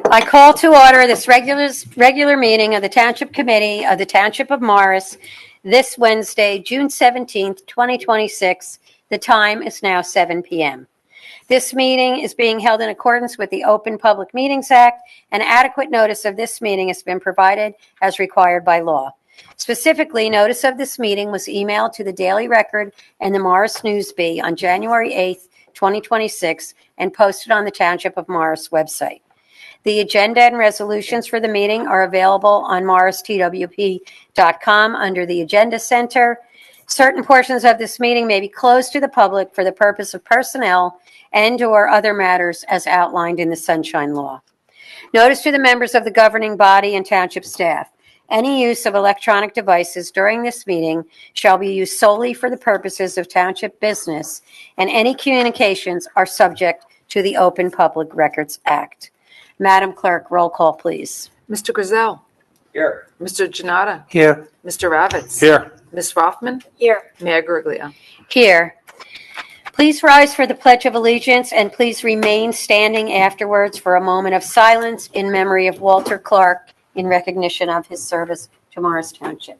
I call to order this regular meeting of the Township Committee of the Township of Morris this Wednesday, June 17th, 2026. The time is now 7 p.m. This meeting is being held in accordance with the Open Public Meetings Act, and adequate notice of this meeting has been provided as required by law. Specifically, notice of this meeting was emailed to the Daily Record and the Morris News-Bee on January 8th, 2026, and posted on the Township of Morris website. The agenda and resolutions for the meeting are available on morristwp.com under the Agenda Center. Certain portions of this meeting may be closed to the public for the purpose of personnel and/or other matters as outlined in the Sunshine Law. Notice to the members of the governing body and township staff. Any use of electronic devices during this meeting shall be used solely for the purposes of township business, and any communications are subject to the Open Public Records Act. Madam Clerk, roll call, please. Mr. Griselle. Here. Mr. Janata. Here. Mr. Ravitz. Here. Ms. Rothman. Here. Mayor Griglia. Here. Please rise for the Pledge of Allegiance, and please remain standing afterwards for a moment of silence in memory of Walter Clark in recognition of his service to Morris Township.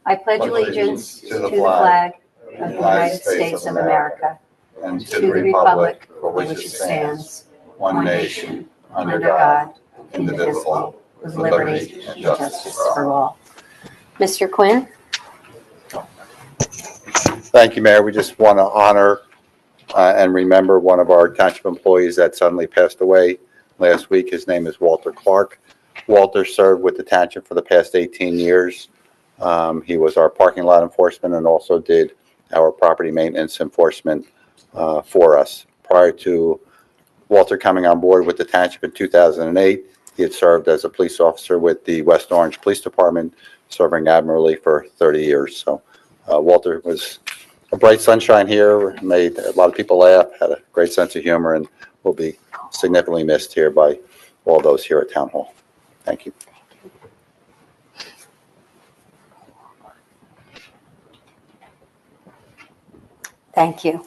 I pledge allegiance to the flag of the United States of America and to the republic for which it stands, one nation, under God, indivisible, with liberty and justice for all. Mr. Quinn? Thank you, Mayor. We just want to honor and remember one of our township employees that suddenly passed away last week. His name is Walter Clark. Walter served with the township for the past 18 years. He was our parking lot enforcement and also did our property maintenance enforcement for us. Prior to Walter coming on board with the township in 2008, he had served as a police officer with the West Orange Police Department, serving admirably for 30 years. So Walter was a bright sunshine here, made a lot of people laugh, had a great sense of humor, and will be significantly missed here by all those here at Town Hall. Thank you. Thank you.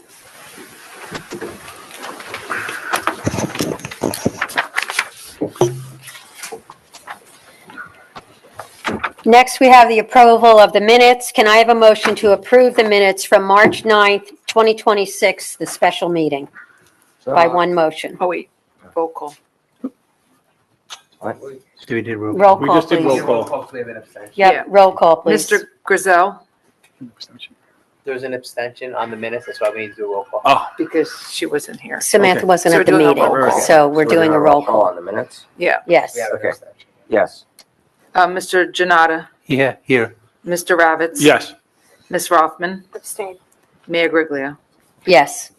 Next, we have the approval of the minutes. Can I have a motion to approve the minutes from March 9th, 2026, the special meeting, by one motion? Oh, wait. Roll call. We did roll Roll call. call, We just did please. roll call. Hopefully an abstention. Yep, Yeah. roll call, please. Mr. Griselle, There's an abstention on the minutes, that's why we need to do a roll call. Oh, because she wasn't here. Samantha Okay. wasn't So at the we're doing a meeting, roll call. so we're doing a roll call. On the minutes? Yeah. Yes. We have an Okay. abstention. yes. Mr. Janata. Yeah, here. Mr. Ravitz. Yes. Ms. Rothman. Abstain. Mayor Griglia. Yes.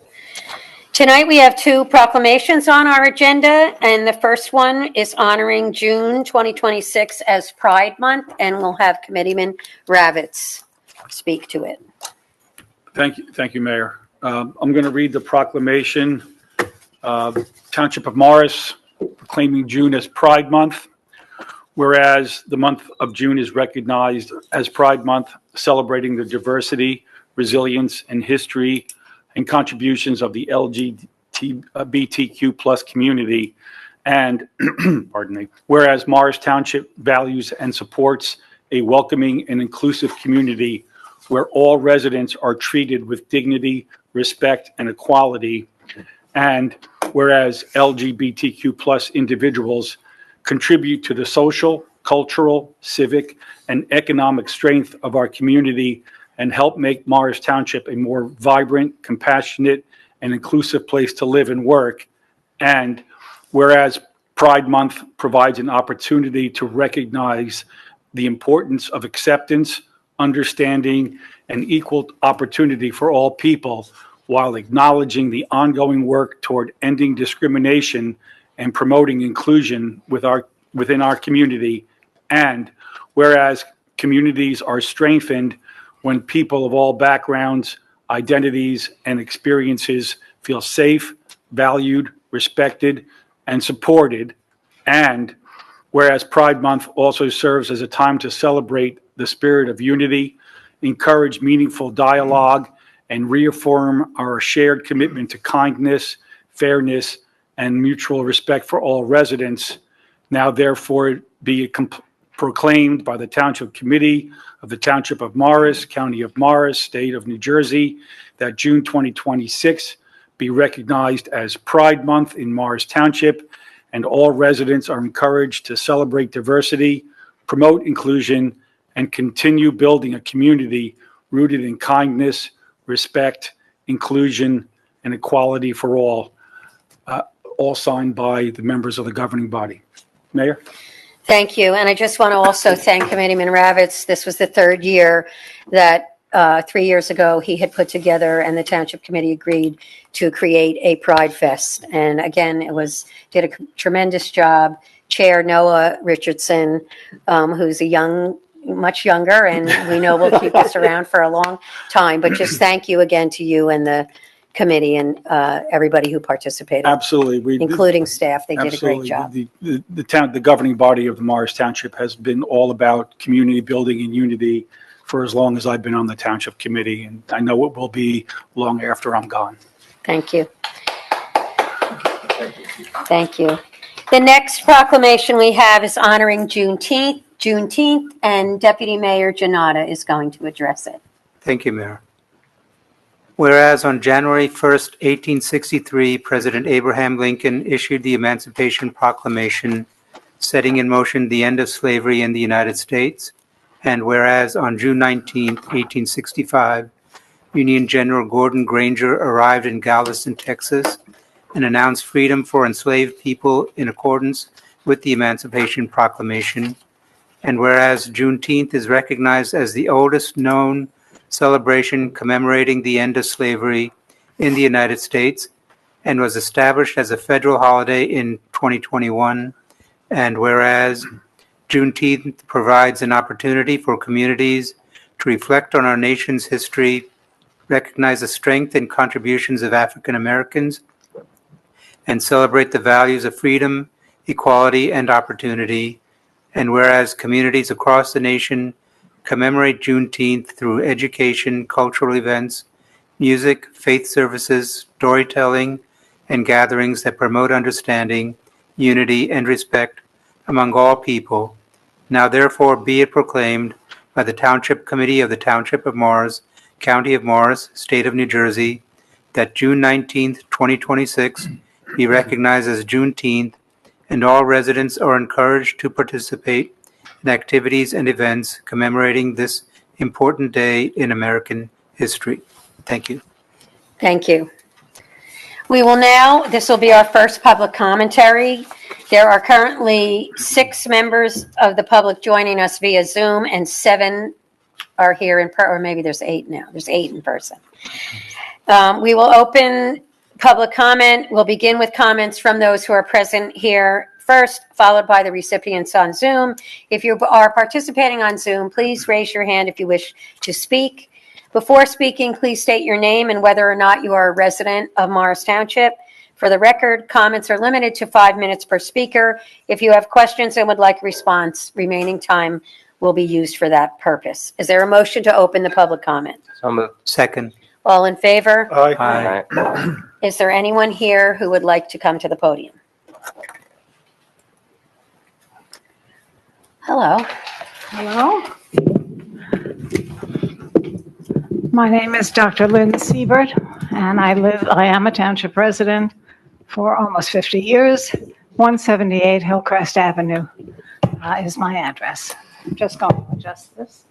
Tonight, we have two proclamations on our agenda, and the first one is honoring June 2026 as Pride Month, and we'll have Committeeman Ravitz speak to it. Thank you, Mayor. I'm going to read the proclamation. Township of Morris proclaiming June as Pride Month. Whereas the month of June is recognized as Pride Month, celebrating the diversity, resilience, and history and contributions of the LGBTQ+ community. And, pardon me, whereas Morris Township values and supports a welcoming and inclusive community where all residents are treated with dignity, respect, and equality. And whereas LGBTQ+ individuals contribute to the social, cultural, civic, and economic strength of our community and help make Morris Township a more vibrant, compassionate, and inclusive place to live and work. And whereas Pride Month provides an opportunity to recognize the importance of acceptance, understanding, and equal opportunity for all people, while acknowledging the ongoing work toward ending discrimination and promoting inclusion within our community. And whereas communities are strengthened when people of all backgrounds, identities, and experiences feel safe, valued, respected, and supported. And whereas Pride Month also serves as a time to celebrate the spirit of unity, encourage meaningful dialogue, and reaffirm our shared commitment to kindness, fairness, and mutual respect for all residents. Now therefore be it proclaimed by the Township Committee of the Township of Morris, County of Morris, State of New Jersey, that June 2026 be recognized as Pride Month in Morris Township, and all residents are encouraged to celebrate diversity, promote inclusion, and continue building a community rooted in kindness, respect, inclusion, and equality for all signed by the members of the governing body. Mayor? Thank you. And I just want to also thank Committeeman Ravitz. This was the third year that 3 years ago he had put together, and the Township Committee agreed to create a Pride Fest. And again, did a tremendous job. Chair Noah Richardson, who's much younger, and we know will keep us around for a long time. But just thank you again to you and the committee and everybody who participated, Absolutely. including staff. They did a great Absolutely. job. The governing body of the Morris Township has been all about community building and unity for as long as I've been on the Township Committee, and I know it will be long after I'm gone. Thank you. Thank you. The next proclamation we have is honoring Juneteenth, and Deputy Mayor Janata is going to address it. Thank you, Mayor. Whereas on January 1st, 1863, President Abraham Lincoln issued the Emancipation Proclamation, setting in motion the end of slavery in the United States, and whereas on June 19th, 1865, Union General Gordon Granger arrived in Galveston, Texas, and announced freedom for enslaved people in accordance with the Emancipation Proclamation, and whereas Juneteenth is recognized as the oldest known celebration commemorating the end of slavery in the United States and was established as a federal holiday in 2021, and whereas Juneteenth provides an opportunity for communities to reflect on our nation's history, recognize the strength and contributions of African Americans, and celebrate the values of freedom, equality, and opportunity, and whereas communities across the nation commemorate Juneteenth through education, cultural events, music, faith services, storytelling, and gatherings that promote understanding, unity, and respect among all people. Now therefore be it proclaimed by the Township Committee of the Township of Morris, County of Morris, State of New Jersey, that June 19th, 2026 be recognized as Juneteenth, and all residents are encouraged to participate in activities and events commemorating this important day in American history. Thank you. Thank you. This will be our first public commentary. There are currently 6 members of the public joining us via Zoom, and 7 are here or maybe there's 8 now. There's 8 in person. We will open public comment. We'll begin with comments from those who are present here first, followed by the recipients on Zoom. If you are participating on Zoom, please raise your hand if you wish to speak. Before speaking, please state your name and whether or not you are a resident of Morris Township. For the record, comments are limited to 5 minutes per speaker. If you have questions and would like a response, remaining time will be used for that purpose. Is there a motion to open the public comment? So moved. Second. All in favor? Aye. Aye. Is there anyone here who would like to come to the podium? Hello. Hello. My name is Dr. Lynn Siebert, and I am a township resident for almost 50 years. 178 Hillcrest Avenue is my address. I'm just going to adjust this.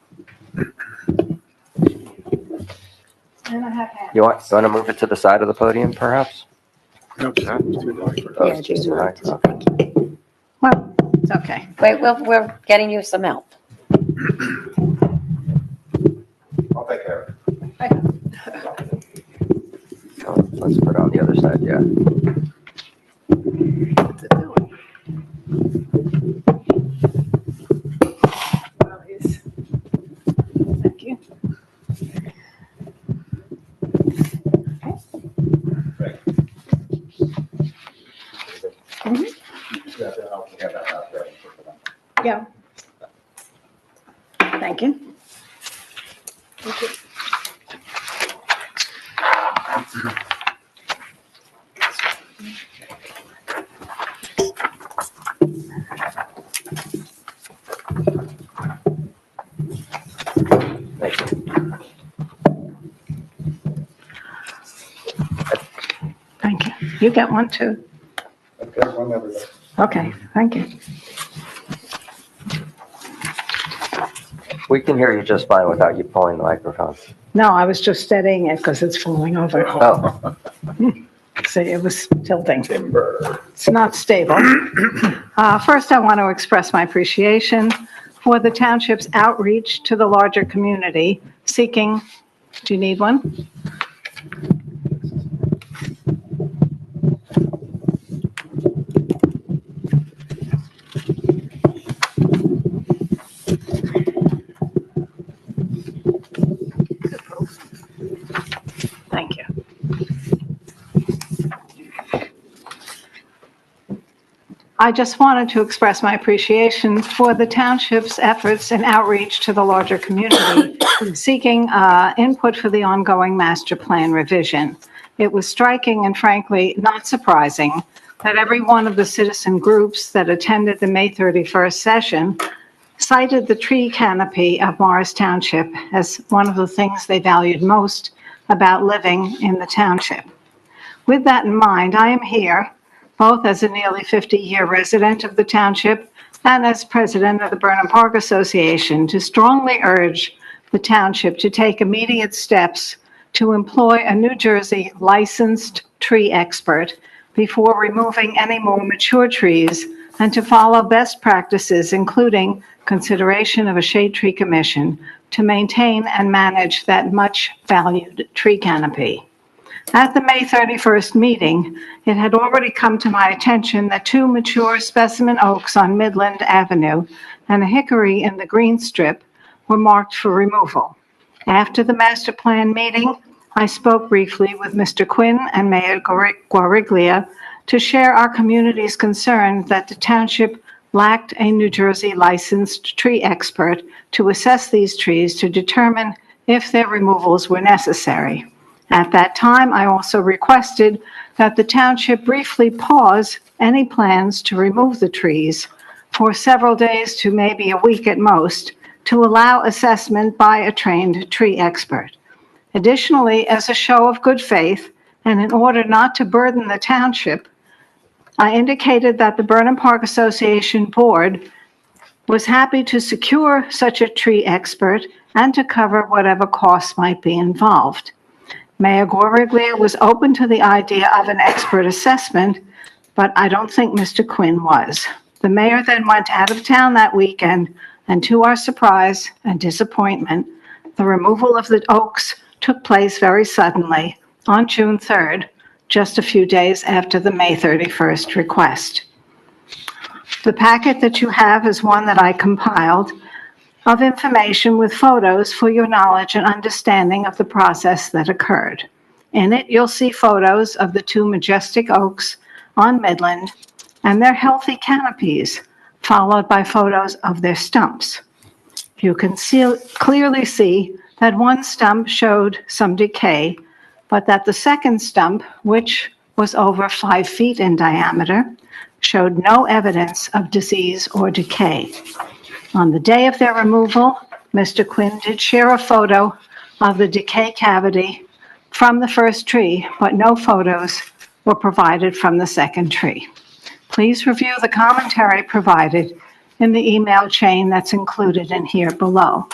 And I have hands. You want to move it to the side of the podium, perhaps? Oh, Yeah, it's just do high. that. Okay. Well, it's okay. Wait, we're getting you some help. I'll take care of it. Oh, let's put it on the other side, yeah. What's it doing? Well, thank you. Yeah. Thank you. Thank you. You get one too? Okay, whenever. Okay, thank you. We can hear you just fine without you pulling the microphone. No, I was just steadying it because it's falling over. Oh, See, it was tilting. Timber. It's not stable. First, I want to express my appreciation for the township's outreach to the larger community seeking, do you need one? Thank you. I just wanted to express my appreciation for the township's efforts and outreach to the larger community, seeking input for the ongoing master plan revision. It was striking and frankly not surprising that every one of the citizen groups that attended the May 31st session cited the tree canopy of Morris Township as one of the things they valued most about living in the township. With that in mind, I am here both as a nearly 50-year resident of the township and as president of the Burnham Park Association to strongly urge the township to take immediate steps to employ a New Jersey licensed tree expert before removing any more mature trees and to follow best practices, including consideration of a shade tree commission to maintain and manage that much valued tree canopy. At the May 31st meeting, it had already come to my attention that 2 mature specimen oaks on Midland Avenue and a hickory in the green strip were marked for removal. After the master plan meeting, I spoke briefly with Mr. Quinn and Mayor Guariglia to share our community's concern that the township lacked a New Jersey licensed tree expert to assess these trees to determine if their removals were necessary. At that time, I also requested that the township briefly pause any plans to remove the trees for several days to maybe a week at most to allow assessment by a trained tree expert. Additionally, as a show of good faith and in order not to burden the township, I indicated that the Burnham Park Association Board was happy to secure such a tree expert and to cover whatever costs might be involved. Mayor Guariglia was open to the idea of an expert assessment, but I don't think Mr. Quinn was. The mayor then went out of town that weekend, and to our surprise and disappointment, the removal of the oaks took place very suddenly on June 3rd, just a few days after the May 31st request. The packet that you have is one that I compiled of information with photos for your knowledge and understanding of the process that occurred. In it, you'll see photos of the 2 majestic oaks on Midland and their healthy canopies, followed by photos of their stumps. You can clearly see that one stump showed some decay, but that the second stump, which was over 5 feet in diameter, showed no evidence of disease or decay. On the day of their removal, Mr. Quinn did share a photo of the decay cavity from the first tree, but no photos were provided from the second tree. Please review the commentary provided in the email chain that's included in here below.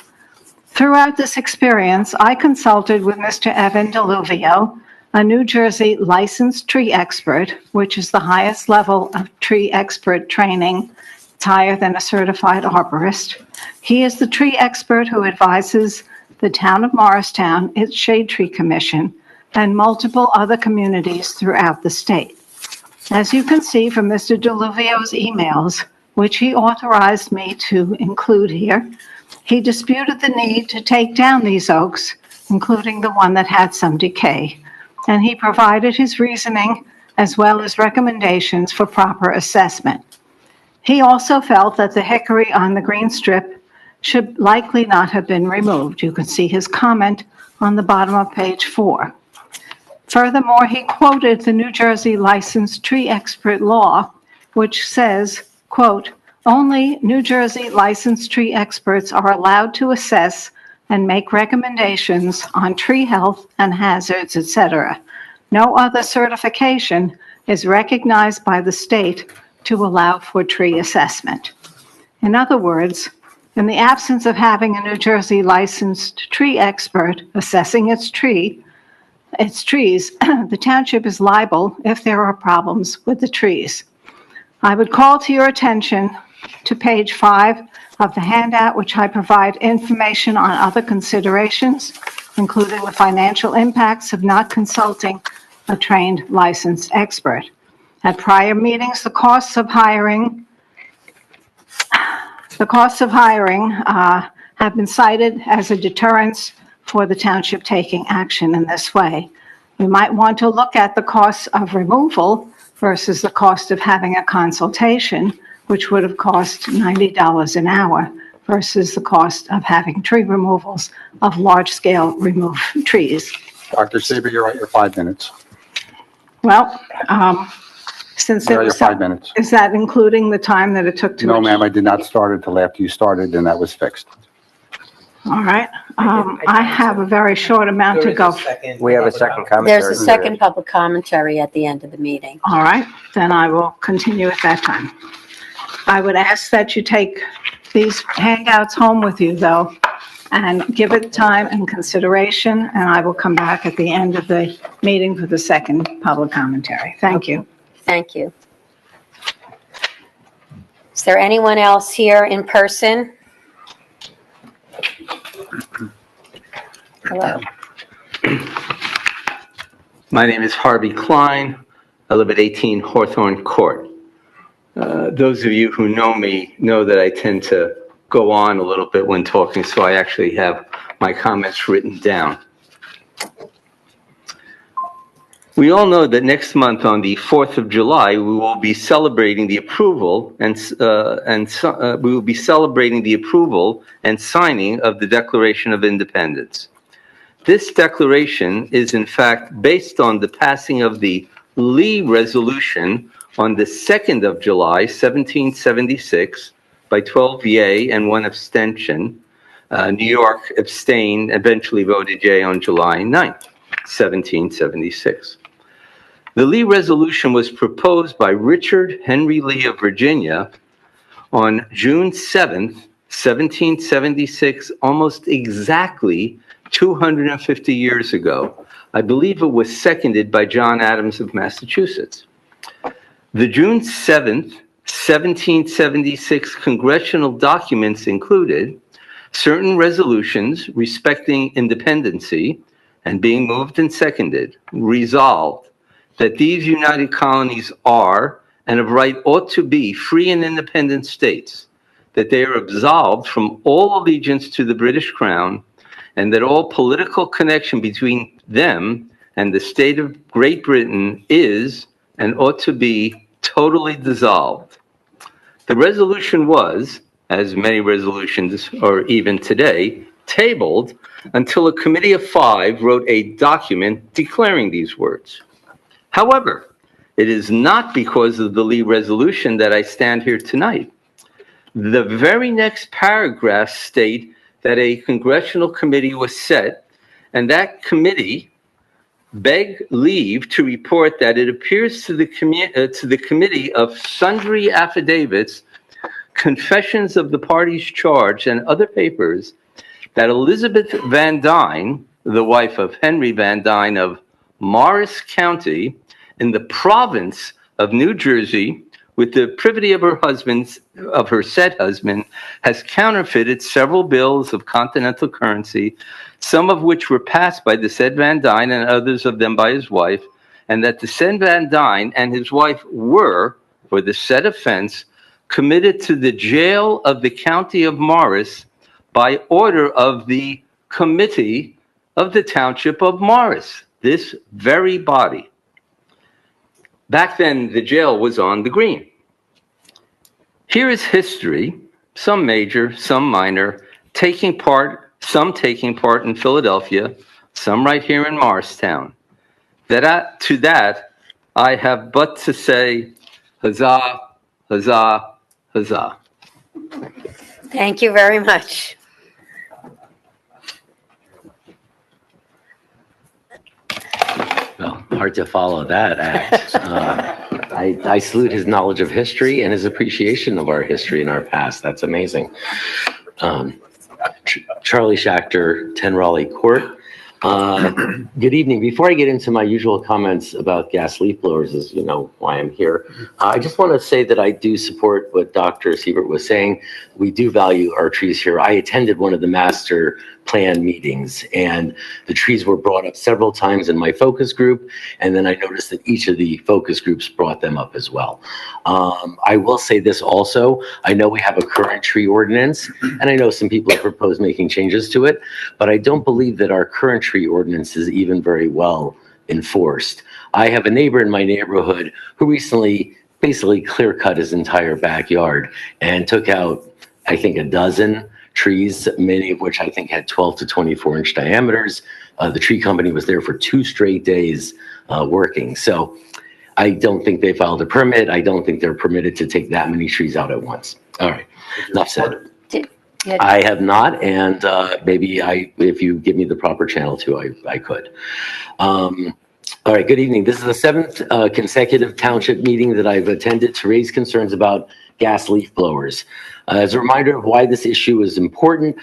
Throughout this experience, I consulted with Mr. Evan Deluvio, a New Jersey licensed tree expert, which is the highest level of tree expert training. It's higher than a certified arborist. He is the tree expert who advises the town of Morristown, its Shade Tree Commission, and multiple other communities throughout the state. As you can see from Mr. Deluvio's emails, which he authorized me to include here, he disputed the need to take down these oaks, including the one that had some decay, and he provided his reasoning as well as recommendations for proper assessment. He also felt that the hickory on the green strip should likely not have been removed. You can see his comment on the bottom of page 4. Furthermore, he quoted the New Jersey licensed tree expert law, which says, quote, "Only New Jersey licensed tree experts are allowed to assess and make recommendations on tree health and hazards, etc. No other certification is recognized by the state to allow for tree assessment. In other words, in the absence of having a New Jersey licensed tree expert assessing its trees, the township is liable if there are problems with the trees. I would call to your attention to page 5 of the handout, which I provide information on other considerations, including the financial impacts of not consulting a trained licensed expert. At prior meetings, the costs of hiring have been cited as a deterrence for the township taking action in this way. We might want to look at the costs of removal versus the cost of having a consultation, which would have cost $90 an hour versus the cost of having tree removals of large-scale remove trees. Dr. Seaver, you're at your 5 minutes. Well, since You're it at your was, 5 minutes. is that including the time that it took to? No, ma'am, I did not start until after you started, and that was fixed. All right. I have a very short amount to go. We have a second commentary. There's a second public commentary at the end of the meeting. All right, then I will continue at that time. I would ask that you take these handouts home with you, though, and give it time and consideration, and I will come back at the end of the meeting for the second public commentary. Thank you. Thank you. Is there anyone else here in person? Hello. My name is Harvey Klein. I live at 18 Hawthorne Court. Those of you who know me know that I tend to go on a little bit when talking, so I actually have my comments written down. We all know that next month on the 4th of July, we will be celebrating the approval and signing of the Declaration of Independence. This declaration is in fact based on the passing of the Lee Resolution on the 2nd of July, 1776, by 12 yea and 1 abstention. New York abstained, eventually voted yea on July 9th, 1776. The Lee Resolution was proposed by Richard Henry Lee of Virginia on June 7th, 1776, almost exactly 250 years ago. I believe it was seconded by John Adams of Massachusetts. The June 7th, 1776 congressional documents included certain resolutions respecting independency and being moved and seconded, resolved that these united colonies are and of right ought to be free and independent states, that they are absolved from all allegiance to the British Crown, and that all political connection between them and the state of Great Britain is and ought to be totally dissolved. The resolution was, as many resolutions are even today, tabled until a committee of 5 wrote a document declaring these words. However, it is not because of the Lee Resolution that I stand here tonight. The very next paragraphs state that a congressional committee was set, and that committee begged leave to report that it appears to the committee of sundry affidavits, confessions of the parties charged, and other papers that Elizabeth Van Dyne, the wife of Henry Van Dyne of Morris County in the province of New Jersey, with the privity of her said husband, has counterfeited several bills of continental currency, some of which were passed by the said Van Dyne and others of them by his wife, and that the said Van Dyne and his wife were, for the said offense, committed to the jail of the county of Morris by order of the committee of the Township of Morris, this very body. Back then, the jail was on the green. Here is history, some major, some minor, some taking part in Philadelphia, some right here in Morristown. To that, I have but to say, huzzah, huzzah, huzzah. Thank you very much. Well, hard to follow that act. I salute his knowledge of history and his appreciation of our history and our past. That's amazing. Charlie Schachter, 10 Raleigh Court. Good evening. Before I get into my usual comments about gas leaf blowers, as you know why I'm here, I just want to say that I do support what Dr. Siebert was saying. We do value our trees here. I attended one of the master plan meetings, and the trees were brought up several times in my focus group, and then I noticed that each of the focus groups brought them up as well. I will say this also, I know we have a current tree ordinance, and I know some people have proposed making changes to it, but I don't believe that our current tree ordinance is even very well enforced. I have a neighbor in my neighborhood who recently basically clear cut his entire backyard and took out, I think, a dozen trees, many of which I think had 12 to 24 inch diameters. The tree company was there for 2 straight days working. So I don't think they filed a permit. I don't think they're permitted to take that many trees out at once. All right, enough said. I have not, and maybe if you give me the proper channel to, I could. All right, good evening. This is the 7th consecutive township meeting that I've attended to raise concerns about gas leaf blowers. As a reminder of why this issue is important,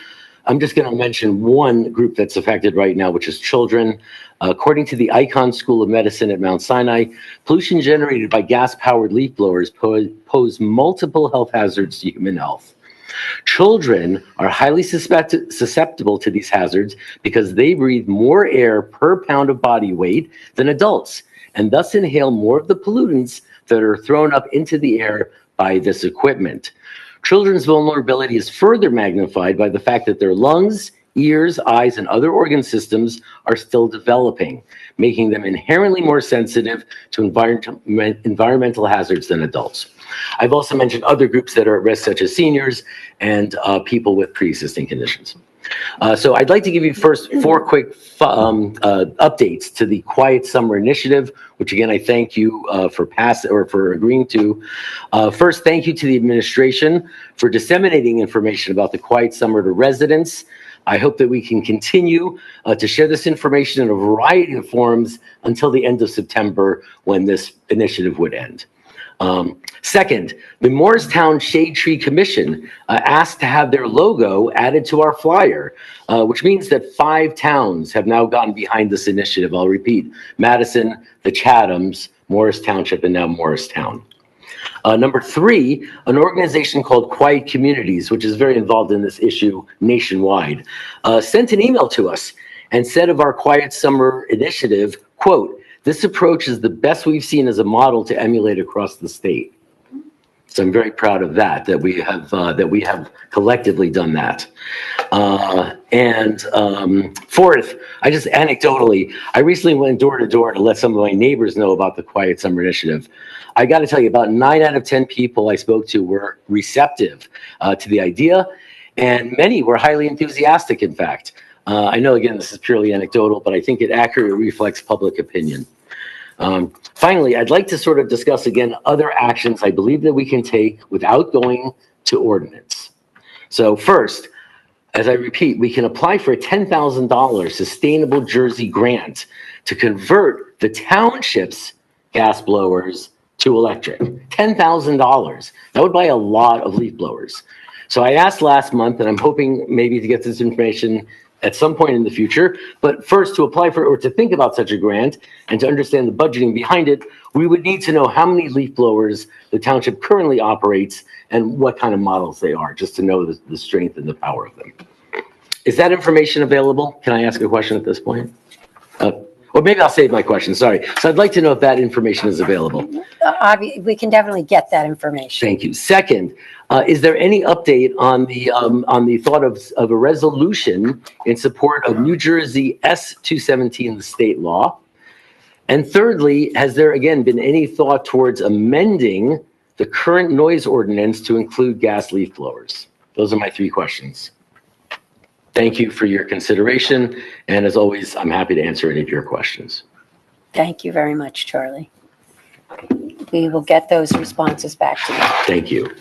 I'm just going to mention one group that's affected right now, which is children. According to the Icahn School of Medicine at Mount Sinai, pollution generated by gas-powered leaf blowers pose multiple health hazards to human health. Children are highly susceptible to these hazards because they breathe more air per pound of body weight than adults, and thus inhale more of the pollutants that are thrown up into the air by this equipment. Children's vulnerability is further magnified by the fact that their lungs, ears, eyes, and other organ systems are still developing, making them inherently more sensitive to environmental hazards than adults. I've also mentioned other groups that are at risk, such as seniors and people with pre-existing conditions. So I'd like to give you first 4 quick updates to the Quiet Summer Initiative, which again, I thank you for agreeing to. First, thank you to the administration for disseminating information about the Quiet Summer to residents. I hope that we can continue to share this information in a variety of forms until the end of September, when this initiative would end. Second, the Morristown Shade Tree Commission asked to have their logo added to our flyer, which means that 5 towns have now gotten behind this initiative. I'll repeat: Madison, the Chathams, Morris Township, and now Morristown. Number 3, an organization called Quiet Communities, which is very involved in this issue nationwide, sent an email to us and said of our Quiet Summer Initiative, quote, "This approach is the best we've seen as a model to emulate across the state." So I'm very proud of that we have collectively done that. Fourth, I just anecdotally, I recently went door to door to let some of my neighbors know about the Quiet Summer Initiative. I got to tell you, about 9 out of 10 people I spoke to were receptive to the idea, and many were highly enthusiastic, in fact. I know, again, this is purely anecdotal, but I think it accurately reflects public opinion. Finally, I'd like to sort of discuss again other actions I believe that we can take without going to ordinance. So first, as I repeat, we can apply for a $10,000 Sustainable Jersey grant to convert the township's gas blowers to electric. $10,000. That would buy a lot of leaf blowers. So I asked last month, and I'm hoping maybe to get this information at some point in the future, but first, to apply for or to think about such a grant and to understand the budgeting behind it, we would need to know how many leaf blowers the township currently operates and what kind of models they are, just to know the strength and the power of them. Is that information available? Can I ask a question at this point? Or maybe I'll save my question, sorry. So I'd like to know if that information is available. We can definitely get that information. Thank you. Second, is there any update on the thought of a resolution in support of New Jersey S-217, the state law? And thirdly, has there again been any thought towards amending the current noise ordinance to include gas leaf blowers? Those are my 3 questions. Thank you for your consideration, and as always, I'm happy to answer any of your questions. Thank you very much, Charlie. We will get those responses back to you. Thank you.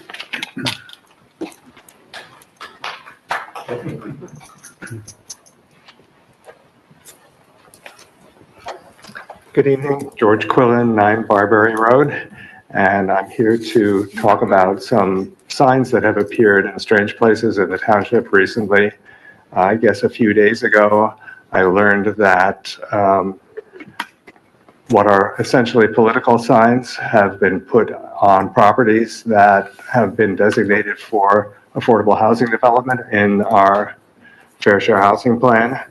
Good evening, George Quillen, 9 Barberry Road, and I'm here to talk about some signs that have appeared in strange places in the township recently. I guess a few days ago, I learned that what are essentially political signs have been put on properties that have been designated for affordable housing development in our fair share housing plan.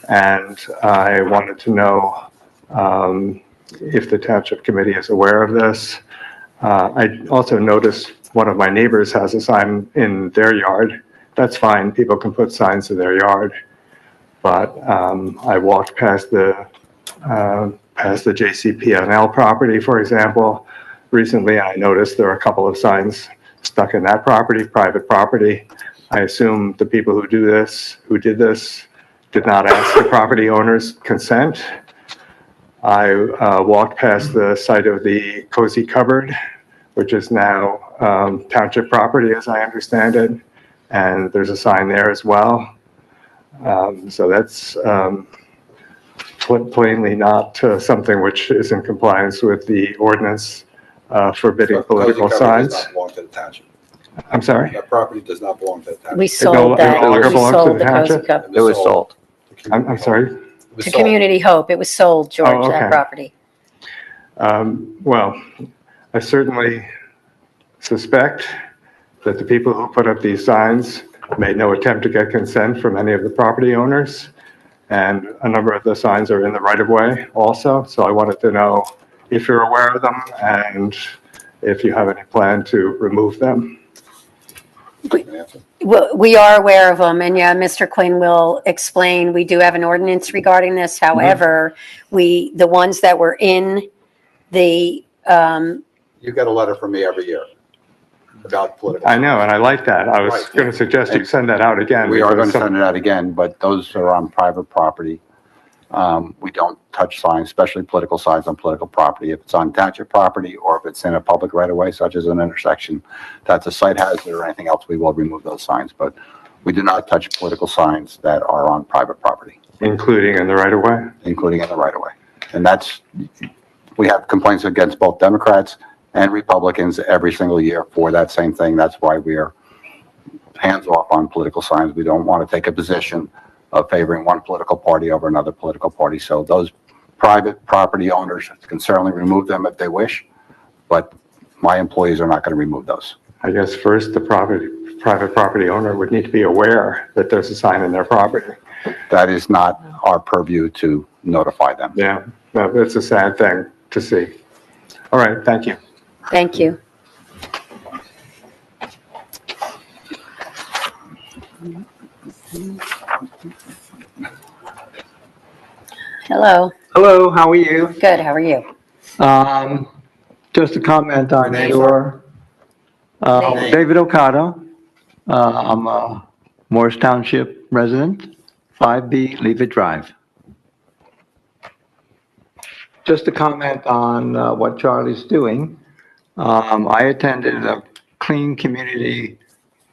And I wanted to know if the Township Committee is aware of this. I also noticed one of my neighbors has a sign in their yard. That's fine, people can put signs in their yard. But I walked past the JCP&L property, for example, recently, and I noticed there are a couple of signs stuck in that property, private property. I assume the people who did this, did not ask the property owner's consent. I walked past the site of the Cozy Cupboard, which is now township property, as I understand it, and there's a sign there as well. So that's plainly not something which is in compliance with the ordinance forbidding political signs. Does not belong to the township. I'm sorry? That property does not belong to the township. We no sold that. longer We belongs to sold the the Cozy township? Cup It was sold. I'm sorry? to Community Hope. It was sold, George, Oh, okay. that property. Well, I certainly suspect that the people who put up these signs made no attempt to get consent from any of the property owners. And a number of the signs are in the right-of-way also. So I wanted to know if you're aware of them and if you have any plan to remove them. We are aware of them, and yeah, Mr. Quinn will explain. We do have an ordinance regarding this. However, the ones that were in the, You get a letter from me every year about political. I know, and I like that. I was Right. going to suggest you send that out again. We are going to because send it out again, but those are on private property. We don't touch signs, especially political signs on political property. If it's on township property or if it's in a public right-of-way, such as an intersection, that's a site hazard or anything else, we will remove those signs. But we do not touch political signs that are on private property, including in the right-of-way? including in the right-of-way. And we have complaints against both Democrats and Republicans every single year for that same thing. That's why we are hands off on political signs. We don't want to take a position of favoring one political party over another political party. So those private property owners can certainly remove them if they wish, but my employees are not going to remove those. I guess first, the private property owner would need to be aware that there's a sign in their property. That is not our purview to notify them. Yeah, no, it's a sad thing to see. All right, thank you. thank you. Hello, Hello, how are you? good, how are you? Just a comment on your, David Okada. I'm a Morris Township resident, 5B Leavitt Drive. Just a comment on what Charlie's doing. I attended a Clean Community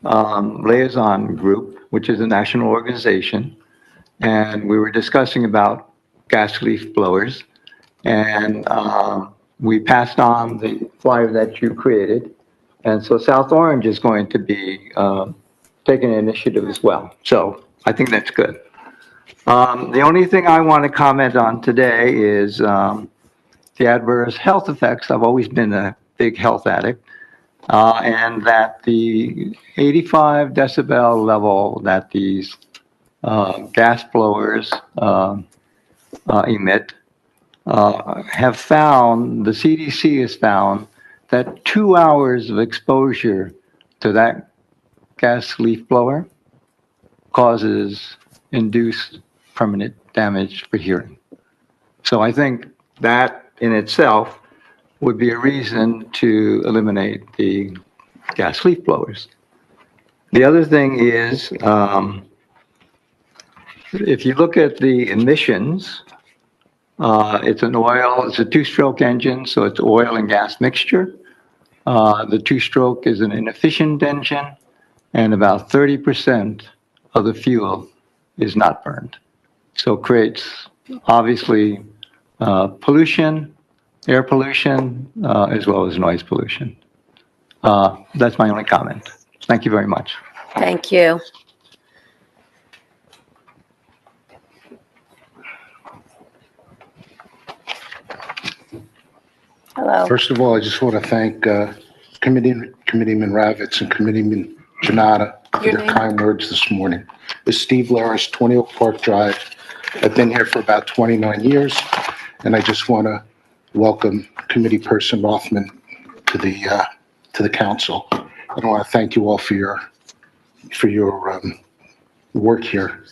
Liaison Group, which is a national organization, and we were discussing about gas leaf blowers, and we passed on the flyer that you created, and so South Orange is going to be taking an initiative as well. So I think that's good. The only thing I want to comment on today is the adverse health effects. I've always been a big health addict, and that the 85 decibel level that these gas blowers emit have found, the CDC has found that 2 hours of exposure to that gas leaf blower causes induced permanent damage for hearing. So I think that in itself would be a reason to eliminate the gas leaf blowers. The other thing is, if you look at the emissions, it's a two-stroke engine, so it's oil and gas mixture. The two-stroke is an inefficient engine, and about 30% of the fuel is not burned. So it creates, obviously, pollution, air pollution, as well as noise pollution. That's my only comment. Thank you very much. Thank you. Hello. First of all, I just want to thank Committeeman Ravitz and Committeeman Janata for Your their name? kind words this morning. It's Steve Laris, 20 Oak Park Drive. I've been here for about 29 years, and I just want to welcome Committee Person Rothman to the council. I want to thank you all for your work here.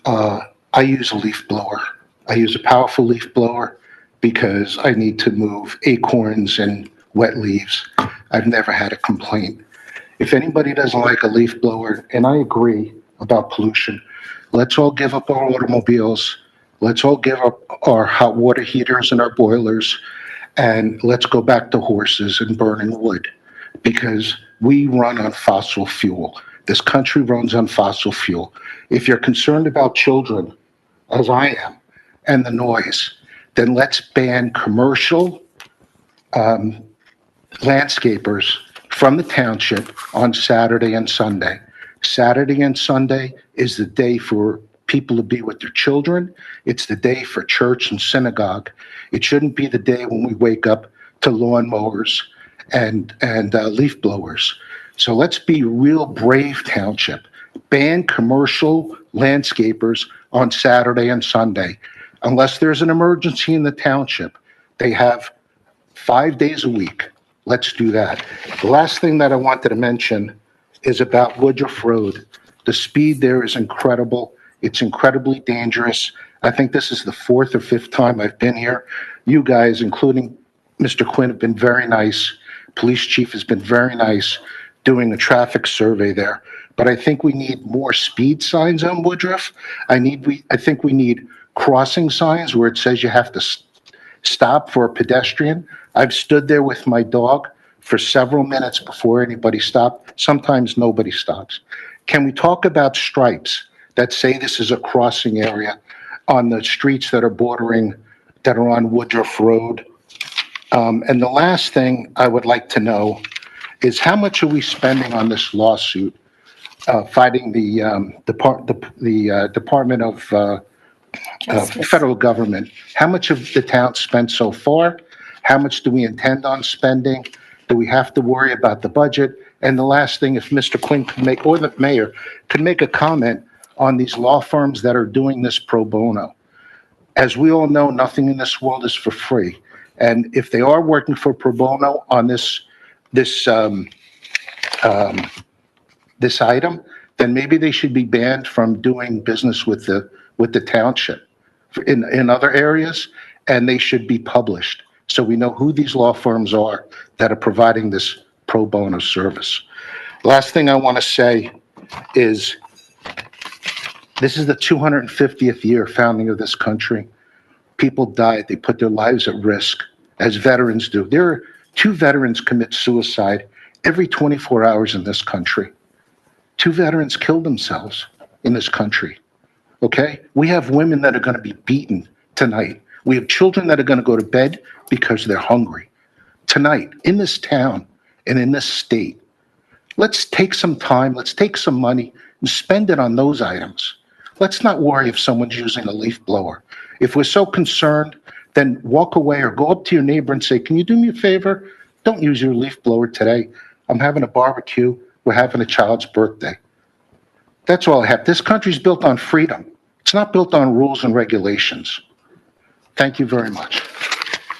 I use a leaf blower. I use a powerful leaf blower because I need to move acorns and wet leaves. I've never had a complaint. If anybody doesn't like a leaf blower, and I agree about pollution, let's all give up our automobiles. Let's all give up our hot water heaters and our boilers, and let's go back to horses and burning wood, because we run on fossil fuel. This country runs on fossil fuel. If you're concerned about children, as I am, and the noise, then let's ban commercial landscapers from the township on Saturday and Sunday. Saturday and Sunday is the day for people to be with their children. It's the day for church and synagogue. It shouldn't be the day when we wake up to lawnmowers and leaf blowers. So let's be real brave, township. Ban commercial landscapers on Saturday and Sunday. Unless there's an emergency in the township, they have 5 days a week. Let's do that. The last thing that I wanted to mention is about Woodruff Road. The speed there is incredible. It's incredibly dangerous. I think this is the 4th or 5th time I've been here. You guys, including Mr. Quinn, have been very nice. Police chief has been very nice doing a traffic survey there. But I think we need more speed signs on Woodruff. I think we need crossing signs where it says you have to stop for a pedestrian. I've stood there with my dog for several minutes before anybody stopped. Sometimes nobody stops. Can we talk about stripes that say this is a crossing area on the streets that are on Woodruff Road? And the last thing I would like to know is how much are we spending on this lawsuit fighting the Department of Justice. Federal government? How much have the town spent so far? How much do we intend on spending? Do we have to worry about the budget? And the last thing, if Mr. Quinn could make, or the mayor, could make a comment on these law firms that are doing this pro bono. As we all know, nothing in this world is for free. And if they are working for pro bono on this item, then maybe they should be banned from doing business with the township in other areas, and they should be published so we know who these law firms are that are providing this pro bono service. Last thing I want to say is this is the 250th year founding of this country. People died. They put their lives at risk, as veterans do. There are 2 veterans commit suicide every 24 hours in this country. 2 veterans killed themselves in this country. Okay? We have women that are going to be beaten tonight. We have children that are going to go to bed because they're hungry. Tonight, in this town and in this state, let's take some time, let's take some money and spend it on those items. Let's not worry if someone's using a leaf blower. If we're so concerned, then walk away or go up to your neighbor and say, can you do me a favor? Don't use your leaf blower today. I'm having a barbecue. We're having a child's birthday. That's all I have. This country's built on freedom. It's not built on rules and regulations. Thank you very much.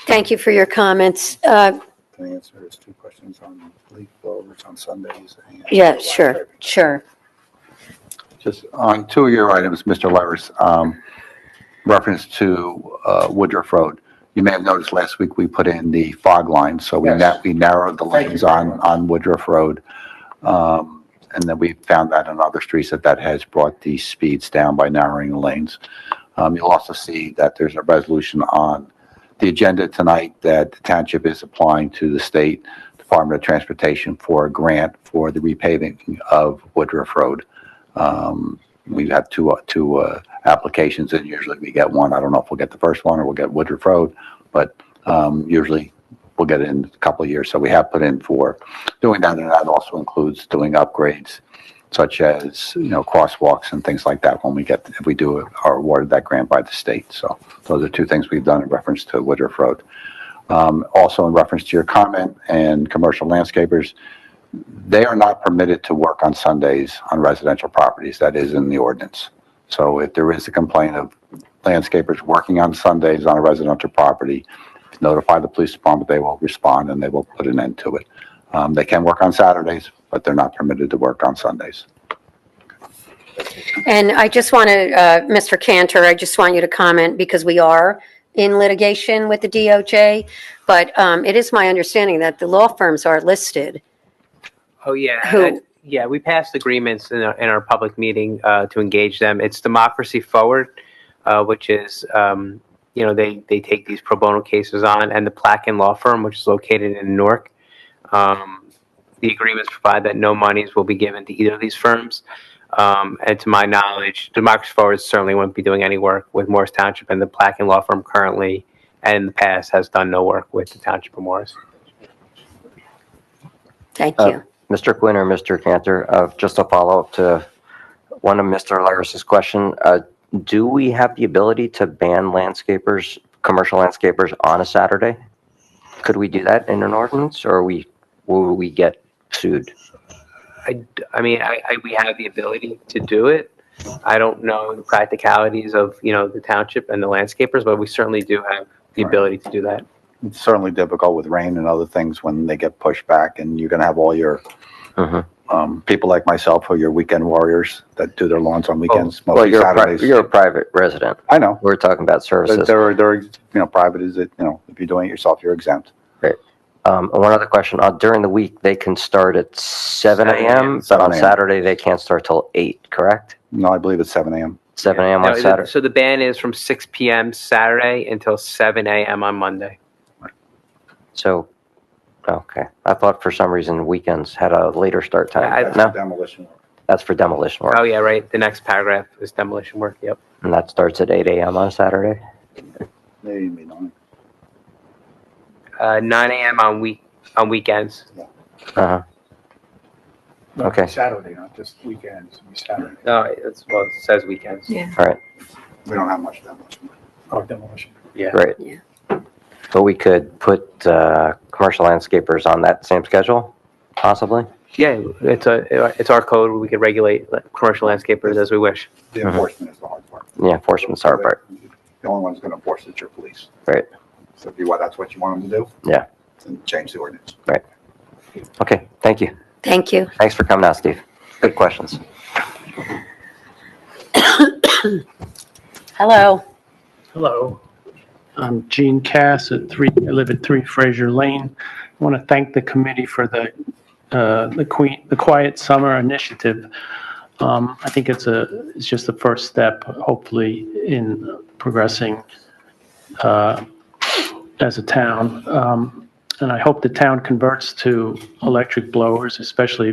Thank you for your comments. Can I answer his 2 questions on leaf blowers on Sundays? And Yeah, sure. Just on 2 of your items, Mr. Laris, reference to Woodruff Road. You may have noticed last week we put in the fog line, so we narrowed the lanes on Woodruff Road. And then we found that in other streets that has brought the speeds down by narrowing the lanes. You'll also see that there's a resolution on the agenda tonight that the township is applying to the State Department of Transportation for a grant for the repaving of Woodruff Road. we have two applications, and usually we get one. I don't know if we'll get the first one or we'll get Woodruff Road, but usually we'll get it in a couple of years. So we have put in for doing that, and that also includes doing upgrades such as, crosswalks and things like that if we are awarded that grant by the state. So those are two things we've done in reference to Woodruff Road. Also in reference to your comment and commercial landscapers, they are not permitted to work on Sundays on residential properties. That is in the ordinance. So if there is a complaint of landscapers working on Sundays on a residential property, notify the police department, they will respond and they will put an end to it. They can work on Saturdays, but they're not permitted to work on Sundays. And I just want to, Mr. Cantor, I just want you to comment, because we are in litigation with the DOJ, but it is my understanding that the law firms are listed. Oh, yeah. Who? Yeah, we passed agreements in our public meeting to engage them. It's Democracy Forward, which is, they take these pro bono cases on, and the Placken Law Firm, which is located in Newark. The agreements provide that no monies will be given to either of these firms. And to my knowledge, Democracy Forward certainly won't be doing any work with Morris Township, and the Placken Law Firm currently and in the past has done no work with the Township of Morris. Thank you. Mr. Quinn or Mr. Cantor, just a follow-up to one of Mr. Laris's question. Do we have the ability to ban landscapers, commercial landscapers, on a Saturday? Could we do that in an ordinance, or will we get sued? We have the ability to do it. I don't know the practicalities of, the township and the landscapers, but we certainly do have the ability to do that. It's certainly difficult with rain and other things when they get pushed back, and you're going to have all your people like myself who are your weekend warriors that do their lawns on weekends. Well, you're a private resident. I know. We're talking about services. They're private is it, if you're doing it yourself, you're exempt. Great. One other question. During the week, they can start at 7 a.m., but 7 on a.m. Saturday, they can't start till 8, correct? No, I believe it's 7 a.m. 7 a.m. on Saturday. So the ban is from 6 p.m. Saturday until 7 a.m. on Monday. So, okay. I thought for some reason weekends had a later start time. No, Demolition work. that's for demolition work. Oh, yeah, right. The next paragraph is demolition work. Yep. And that starts at 8 a.m. on Saturday? Maybe not. 9 a.m. on weekends. Uh-huh. Okay. Saturday, not just weekends, Saturday. No, it says weekends. Yeah. All right. We don't have much demolition. Oh, demolition. Yeah. Great. Yeah. So we could put commercial landscapers on that same schedule, possibly? Yeah, it's our code. We can regulate commercial landscapers as we wish. The enforcement is the hard part. Yeah, enforcement's hard part. The only one's going to enforce it is your police. Right. So if that's what you want them to do, Yeah. then change the ordinance. Right. Okay, thank you. Thank you. Thanks for coming out, Steve. Good questions. Hello. Hello. I'm Gene Cass I live at 3 Fraser Lane. I want to thank the committee for the Quiet Summer Initiative. I think it's just the first step, hopefully, in progressing as a town. And I hope the town converts to electric blowers, especially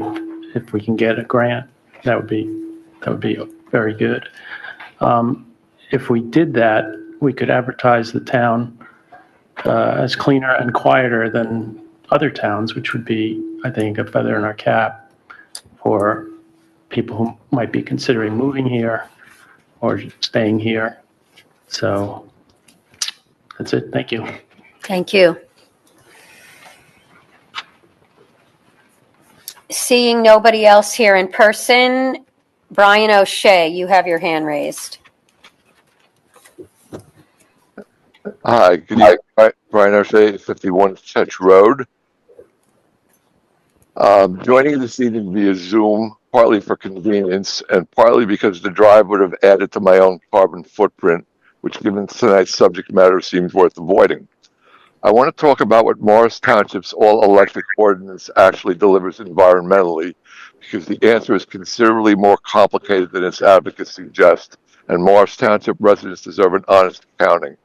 if we can get a grant. That would be very good. If we did that, we could advertise the town as cleaner and quieter than other towns, which would be, I think, a feather in our cap for people who might be considering moving here or staying here. So that's it. Thank you. Thank you. Seeing nobody else here in person, Brian O'Shea, you have your hand raised. Hi, good evening. Brian O'Shea, 51 Church Road. Joining this evening via Zoom, partly for convenience and partly because the drive would have added to my own carbon footprint, which given tonight's subject matter seems worth avoiding. I want to talk about what Morris Township's all-electric ordinance actually delivers environmentally, because the answer is considerably more complicated than its advocates suggest, and Morris Township residents deserve an honest accounting.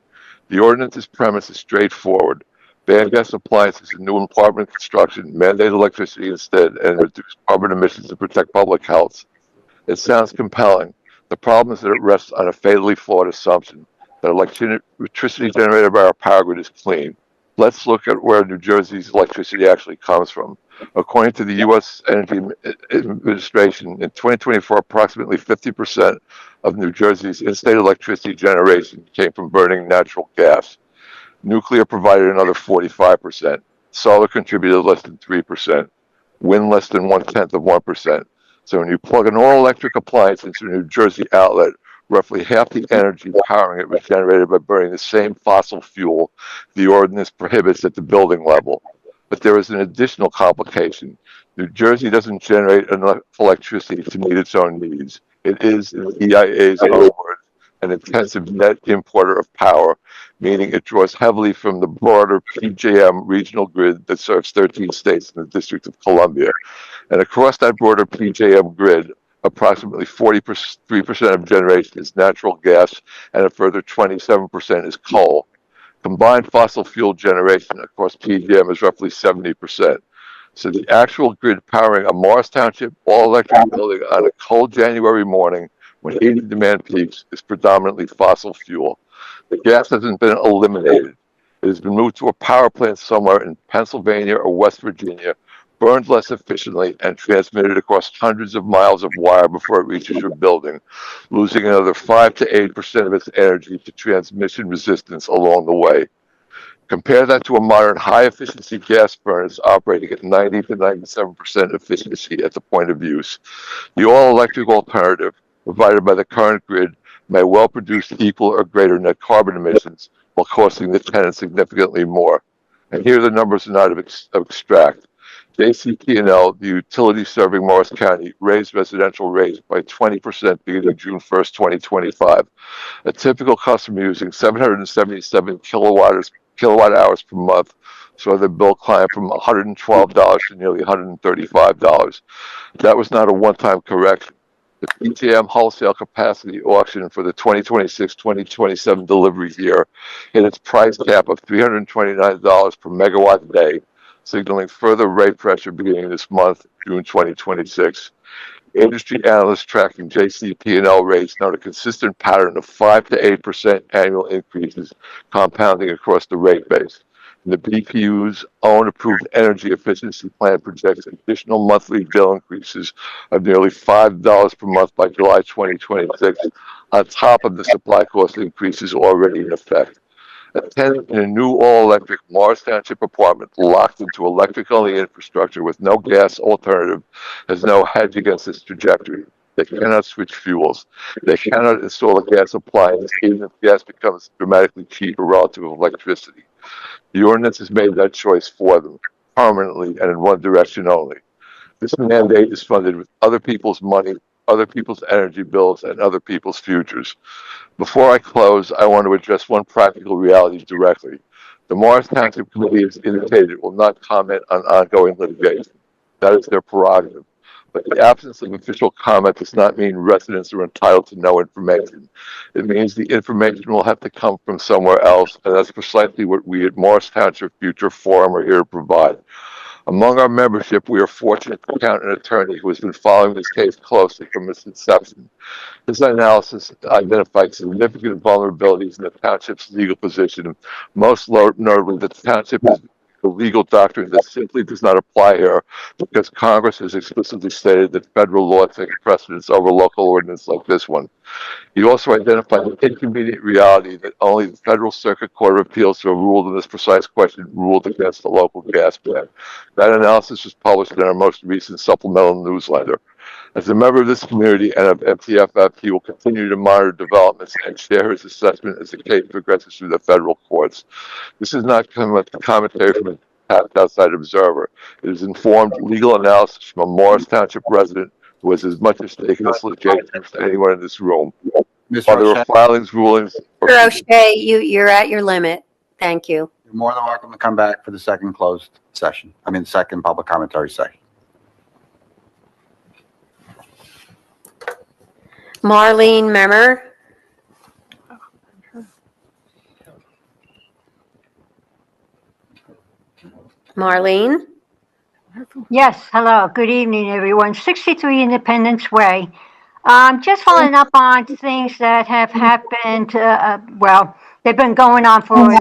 The ordinance's premise is straightforward. Ban gas appliances in new apartment construction, mandate electricity instead, and reduce carbon emissions to protect public health. It sounds compelling, The problem is that it rests on a fatally flawed assumption that electricity generated by our power grid is clean. Let's look at where New Jersey's electricity actually comes from. According to the U.S. Energy Administration, in 2024, approximately 50% of New Jersey's in-state electricity generation came from burning natural gas. Nuclear provided another 45%. Solar contributed less than 3%. Wind less than 1/10 of 1%. So when you plug an all-electric appliance into a New Jersey outlet, roughly half the energy powering it was generated by burning the same fossil fuel the ordinance prohibits at the building level. But there is an additional complication. New Jersey doesn't generate enough electricity to meet its own needs. It is, in the EIA's own words, an intensive net importer of power, meaning it draws heavily from the broader PJM regional grid that serves 13 states in the District of Columbia. And across that broader PJM grid, approximately 43% of generation is natural gas, and a further 27% is coal. Combined fossil fuel generation across PJM is roughly 70%. So the actual grid powering a Morris Township all-electric building on a cold January morning when heating demand peaks is predominantly fossil fuel. The gas hasn't been eliminated. It has been moved to a power plant somewhere in Pennsylvania or West Virginia, burned less efficiently, and transmitted across hundreds of miles of wire before it reaches your building, losing another 5 to 8% of its energy to transmission resistance along the way. Compare that to a modern high-efficiency gas furnace operating at 90 to 97% efficiency at the point of use. The all-electric alternative, provided by the current grid, may well produce equal or greater net carbon emissions while costing the tenant significantly more. And here are the numbers not of extract. JCP&L, the utility serving Morris County, raised residential rates by 20% beginning June 1st, 2025. A typical customer using 777 kilowatt hours per month saw their bill climb from $112 to nearly $135. That was not a one-time correction. The PJM wholesale capacity auction for the 2026-2027 delivery year hit its price cap of $329 per megawatt a day, signaling further rate pressure beginning this month, June 2026. Industry analysts tracking JCP&L rates note a consistent pattern of 5 to 8% annual increases compounding across the rate base. And the BPU's own approved energy efficiency plan projects additional monthly bill increases of nearly $5 per month by July 2026, on top of the supply cost increases already in effect. A tenant in a new all-electric Morris Township apartment locked into electric-only infrastructure with no gas alternative has no hedge against this trajectory. They cannot switch fuels. They cannot install a gas appliance even if gas becomes dramatically cheaper relative to electricity. The ordinance has made that choice for them, permanently and in one direction only. This mandate is funded with other people's money, other people's energy bills, and other people's futures. Before I close, I want to address one practical reality directly. The Morris Township Committee has indicated it will not comment on ongoing litigation. That is their prerogative. But the absence of official comment does not mean residents are entitled to no information. It means the information will have to come from somewhere else, and that's precisely what we at Morris Township Future Forum are here to provide. Among our membership, we are fortunate to count an attorney who has been following this case closely from its inception. His analysis identified significant vulnerabilities in the township's legal position, most notably that the township is a legal doctrine that simply does not apply here because Congress has explicitly stated that federal law takes precedence over local ordinance like this one. He also identified the inconvenient reality that only the Federal Circuit Court of Appeals who have ruled on this precise question ruled against the local gas plant. That analysis was published in our most recent supplemental newsletter. As a member of this community and of MTFF, he will continue to monitor developments and share his assessment as the case progresses through the federal courts. This is not commentary from a outside observer. It is informed legal analysis from a Morris Township resident who has as much at stake in this litigation as anyone in this room. While there are filings, rulings... Mr. O'Shea, you're at your limit. Thank you. You're more than welcome to come back for the second closed session. Second public commentary session. Marlene Memmer. Marlene? Yes, hello. Good evening, everyone. 63 Independence Way. Just following up on things that have happened, well, they've been going on for a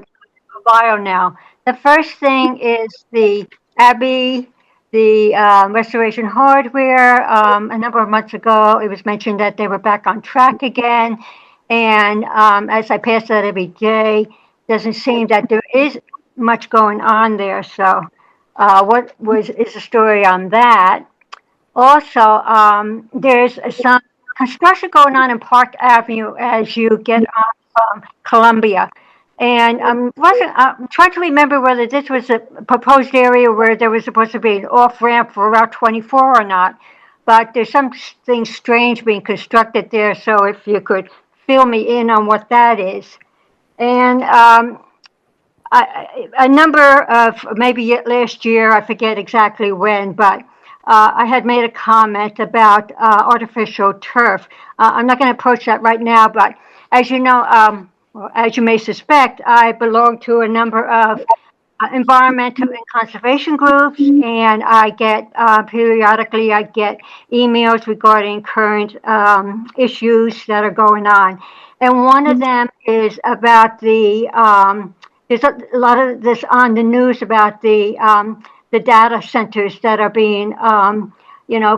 while now. The first thing is the Abbey, the restoration hardware. A number of months ago, it was mentioned that they were back on track again. And as I pass that every day, doesn't seem that there is much going on there. So is the story on that? Also, there's some construction going on in Park Avenue as you get on Columbia. And I'm trying to remember whether this was a proposed area where there was supposed to be an off-ramp for Route 24 or not. But there's something strange being constructed there, so if you could fill me in on what that is. And a number of, maybe last year, I forget exactly when, but I had made a comment about artificial turf. I'm not going to approach that right now, but as you know, well, as you may suspect, I belong to a number of environmental and conservation groups, and I get periodically I get emails regarding current issues that are going on, and one of them is about the there's a lot of this on the news about the data centers that are being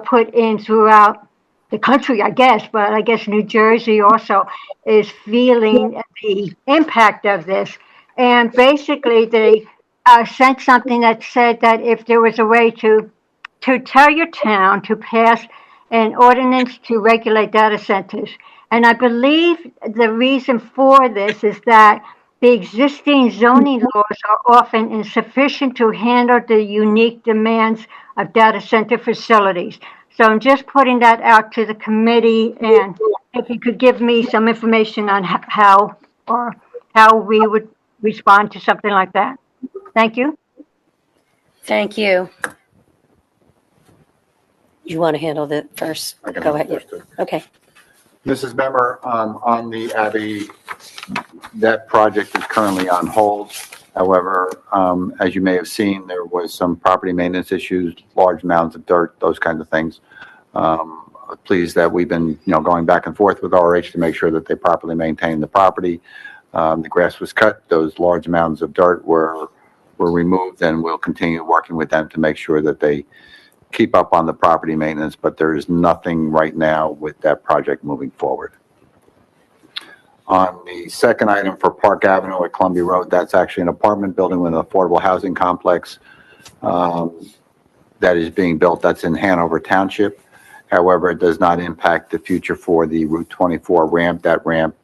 put in throughout the country, I guess, but I guess New Jersey also is feeling the impact of this. And basically, they sent something that said that if there was a way to tell your town to pass an ordinance to regulate data centers. And I believe the reason for this is that the existing zoning laws are often insufficient to handle the unique demands of data center facilities. So I'm just putting that out to the committee, and if you could give me some information on how we would respond to something like that. Thank you. Thank you. You want to handle that first? I can Go ahead. handle it. Okay. Mrs. Member, on the Abbey, that project is currently on hold. However, as you may have seen, there was some property maintenance issues, large mounds of dirt, those kinds of things. Pleased that we've been, going back and forth with RH to make sure that they properly maintain the property. The grass was cut, those large mounds of dirt were removed, and we'll continue working with them to make sure that they keep up on the property maintenance, but there is nothing right now with that project moving forward. On the second item for Park Avenue at Columbia Road, that's actually an apartment building with an affordable housing complex that is being built. That's in Hanover Township. However, it does not impact the future for the Route 24 ramp. That ramp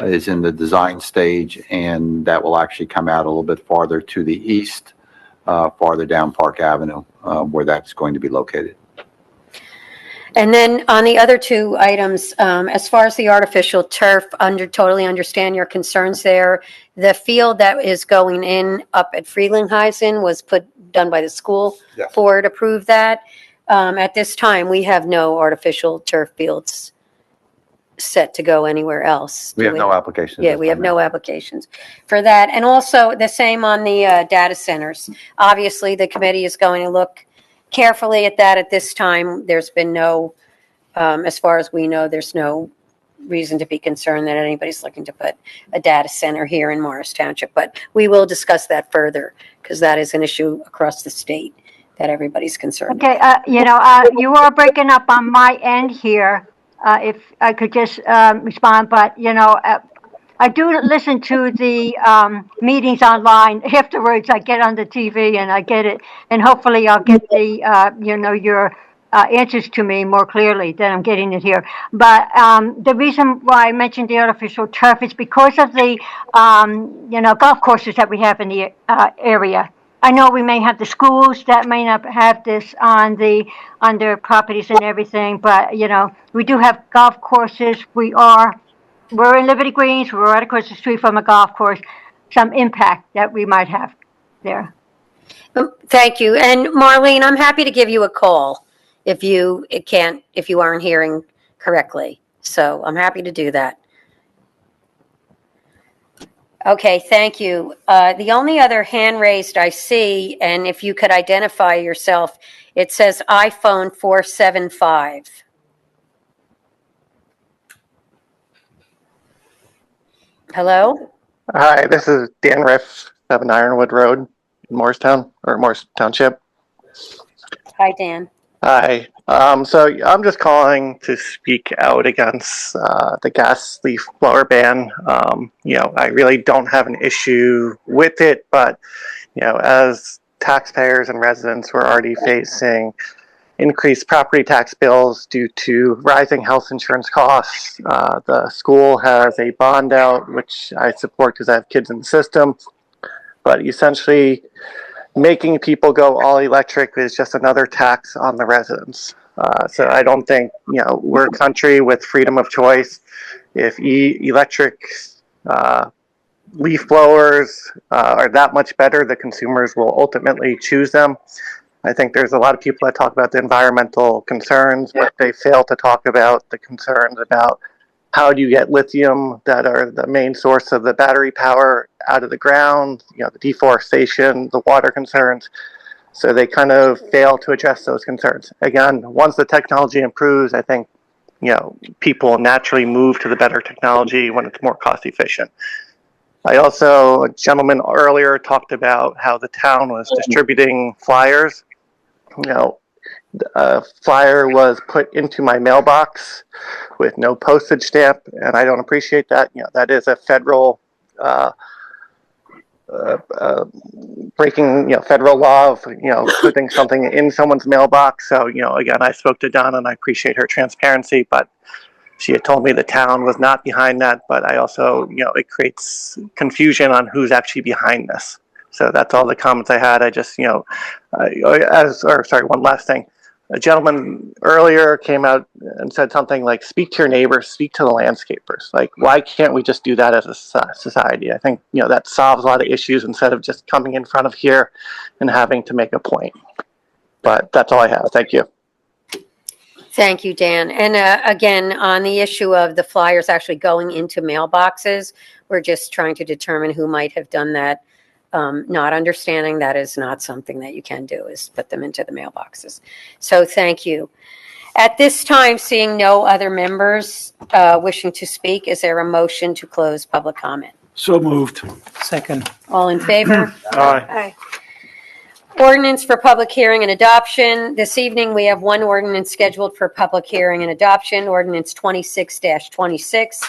is in the design stage, and that will actually come out a little bit farther to the east, farther down Park Avenue, where that's going to be located. And then on the other two items, as far as the artificial turf, totally understand your concerns there. The field that is going in up at Frelinghuysen was done by the school. Yes. Board approved that. At this time, we have no artificial turf fields set to go anywhere else. We have no applications. Yeah, we have no applications for that. And also the same on the data centers. Obviously, the committee is going to look carefully at that at this time. There's been no, as far as we know, there's no reason to be concerned that anybody's looking to put a data center here in Morris Township. But we will discuss that further because that is an issue across the state that everybody's concerned Okay, you are breaking up on my end here. If I could just respond, but I do listen to the meetings online. Afterwards, I get on the TV and I get it, and hopefully I'll get the your answers to me more clearly than I'm getting it here. But the reason why I mentioned the artificial turf is because of the golf courses that we have in the area. I know we may have the schools that may not have this on their properties and everything, but we do have golf courses. We're in Liberty Greens. We're right across the street from a golf course. Some impact that we might have there. Thank you. And Marlene, I'm happy to give you a call if you aren't hearing correctly. So I'm happy to do that. Okay, thank you. The only other hand raised I see, and if you could identify yourself, it says iPhone 475. Hello? Hi, this is Dan Riff, 7 Ironwood Road, in Morristown, or Morris Township. Hi, Dan. Hi. So I'm just calling to speak out against the gas leaf blower ban. I really don't have an issue with it, but, as taxpayers and residents, we're already facing increased property tax bills due to rising health insurance costs. The school has a bond out, which I support because I have kids in the system. But essentially, making people go all electric is just another tax on the residents. So I don't think, we're a country with freedom of choice. If electric leaf blowers are that much better, the consumers will ultimately choose them. I think there's a lot of people that talk about the environmental concerns, but they fail to talk about the concerns about how do you get lithium that are the main source of the battery power out of the ground, the deforestation, the water concerns. So they kind of fail to address those concerns. Again, once the technology improves, I think, people naturally move to the better technology when it's more cost efficient. A gentleman earlier talked about how the town was distributing flyers. A flyer was put into my mailbox with no postage stamp, and I don't appreciate that. That is a federal breaking, federal law of, putting something in someone's mailbox. So, again, I spoke to Donna, and I appreciate her transparency, but she had told me the town was not behind that. But I also, it creates confusion on who's actually behind this. So that's all the comments I had. I just, one last thing. A gentleman earlier came out and said something like, speak to your neighbors, speak to the landscapers. Like, why can't we just do that as a society? I think, that solves a lot of issues instead of just coming in front of here and having to make a point. But that's all I have. Thank you. Thank you, Dan. And again, on the issue of the flyers actually going into mailboxes, we're just trying to determine who might have done that. Not understanding that is not something that you can do, is put them into the mailboxes. So thank you. At this time, seeing no other members wishing to speak, is there a motion to close public comment? So moved. Second. All in favor? Aye. Ordinance for public hearing and adoption. This evening, we have one ordinance scheduled for public hearing and adoption, Ordinance 26-26.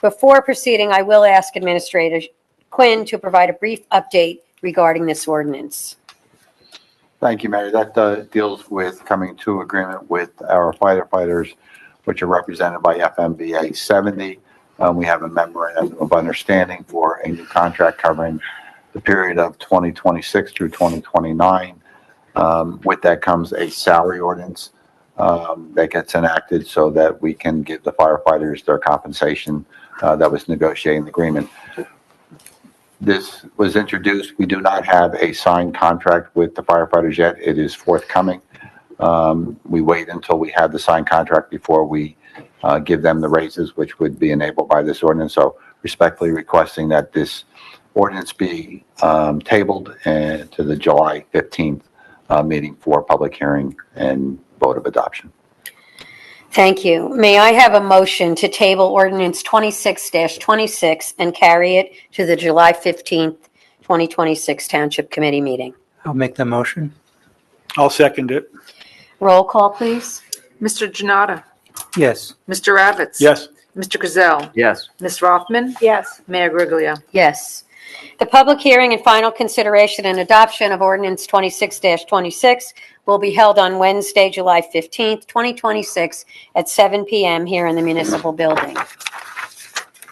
Before proceeding, I will ask Administrator Quinn to provide a brief update regarding this ordinance. Thank you, Mayor. That deals with coming to agreement with our firefighters, which are represented by FMBA 70. We have a memorandum of understanding for a new contract covering the period of 2026 through 2029. With that comes a salary ordinance that gets enacted so that we can give the firefighters their compensation that was negotiated in the agreement. This was introduced. We do not have a signed contract with the firefighters yet. It is forthcoming. We wait until we have the signed contract before we give them the raises, which would be enabled by this ordinance. So respectfully requesting that this ordinance be tabled to the July 15th meeting for public hearing and vote of adoption. Thank you. May I have a motion to table ordinance 26-26 and carry it to the July 15th, 2026 Township Committee meeting? I'll make the motion. I'll second it. Roll call, please. Mr. Janata? Yes. Mr. Ravitz? Yes. Mr. Gazelle? Yes. Ms. Rothman? Yes. Mayor Griglia? Yes. The public hearing and final consideration and adoption of ordinance 26-26 will be held on Wednesday, July 15th, 2026 at 7 p.m. here in the municipal building.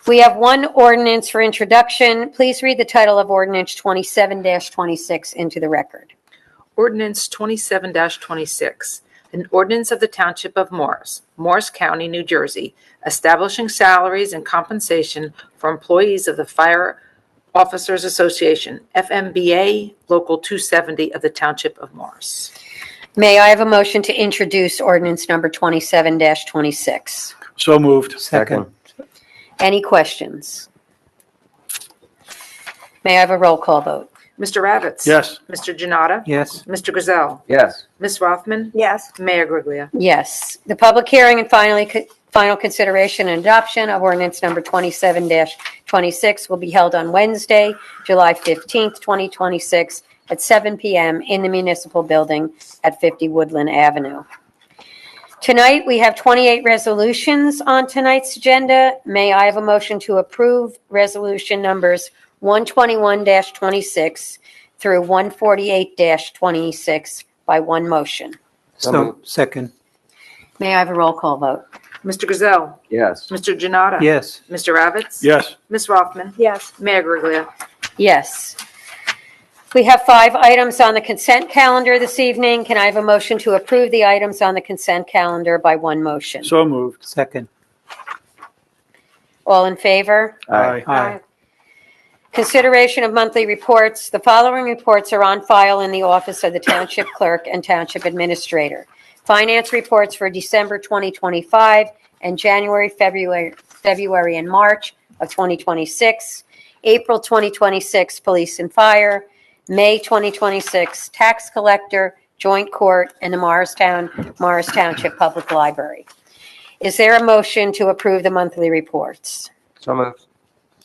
We have one ordinance for introduction. Please read the title of ordinance 27-26 into the record. Ordinance 27-26, an ordinance of the Township of Morris, Morris County, New Jersey, establishing salaries and compensation for employees of the Fire Officers Association, FMBA Local 270 of the Township of Morris. May I have a motion to introduce ordinance number 27-26? So moved. Second. Any questions? May I have a roll call vote? Mr. Ravitz. Yes. Mr. Janata. Yes. Mr. Gazelle. Yes. Ms. Rothman. Yes. Mayor Gurglia. Yes. The public hearing and final consideration and adoption of ordinance number 27-26 will be held on Wednesday, July 15th, 2026 at 7 p.m. in the municipal building at 50 Woodland Avenue. Tonight, we have 28 resolutions on tonight's agenda. May I have a motion to approve resolution numbers 121-26 through 148-26 by one motion? So, second. May I have a roll call vote? Mr. Gazelle. Yes. Mr. Janata. Yes. Mr. Ravitz. Yes. Ms. Rothman. Yes. Mayor Gurglia. Yes. We have 5 items on the consent calendar this evening. Can I have a motion to approve the items on the consent calendar by one motion? So moved. Second. All in favor? Aye. Aye. Consideration of monthly reports. The following reports are on file in the office of the Township Clerk and Township Administrator. Finance reports for December 2025 and January, February, and March of 2026. April 2026, Police and Fire. May 2026, Tax Collector, Joint Court, and the Morris Township Public Library. Is there a motion to approve the monthly reports? So moved.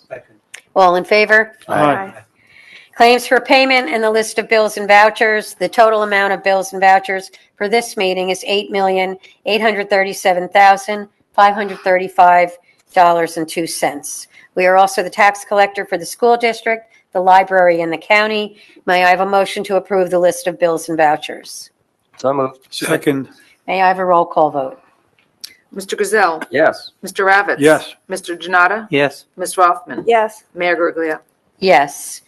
Second. All in favor? Aye. Claims for payment and the list of bills and vouchers. The total amount of bills and vouchers for this meeting is $8,837,535.02. We are also the tax collector for the school district, the library, and the county. May I have a motion to approve the list of bills and vouchers? So moved. Second. May I have a roll call vote? Mr. Gazelle. Yes. Mr. Ravitz. Yes. Mr. Janata. Yes. Ms. Rothman. Yes. Mayor Gurglia. Yes.